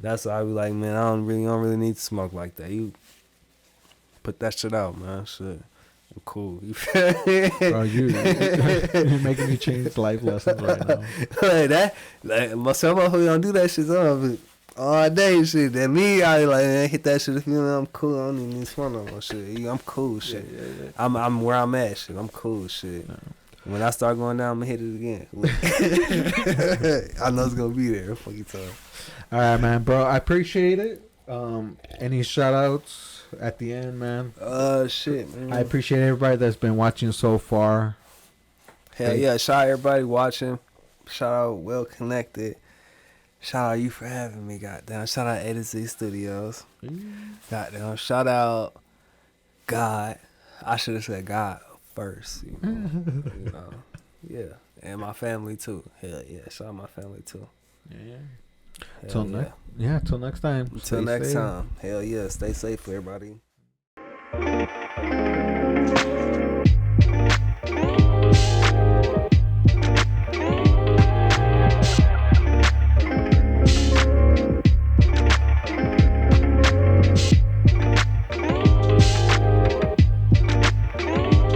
That's why I be like, man, I don't really need to smoke like that. You put that shit out, man. Shit. I'm cool. Bro, you're making me change life lessons right now. Some motherfuckers don't do that shit all day. Shit, that me, I like hit that shit. If you know I'm cool, I don't even need smoke no more shit. I'm cool, shit. Yeah. I'm where I'm at, shit. I'm cool, shit. No. When I start going down, I'm gonna hit it again. I know it's gonna be there. Fuck you, talking. All right, man, bro. I appreciate it. Any shout outs at the end, man? Shit, man. I appreciate everybody that's been watching so far. Hell yeah, shout out everybody watching. Shout out Well Connected. Shout out you for having me, goddamn. Shout out A to Z Studios. Goddamn. Shout out God. I should have said God first, you know. Yeah. And my family too. Hell yeah. Shout out my family too. Yeah. Till next time. Until next time. Hell yeah. Stay safe, everybody.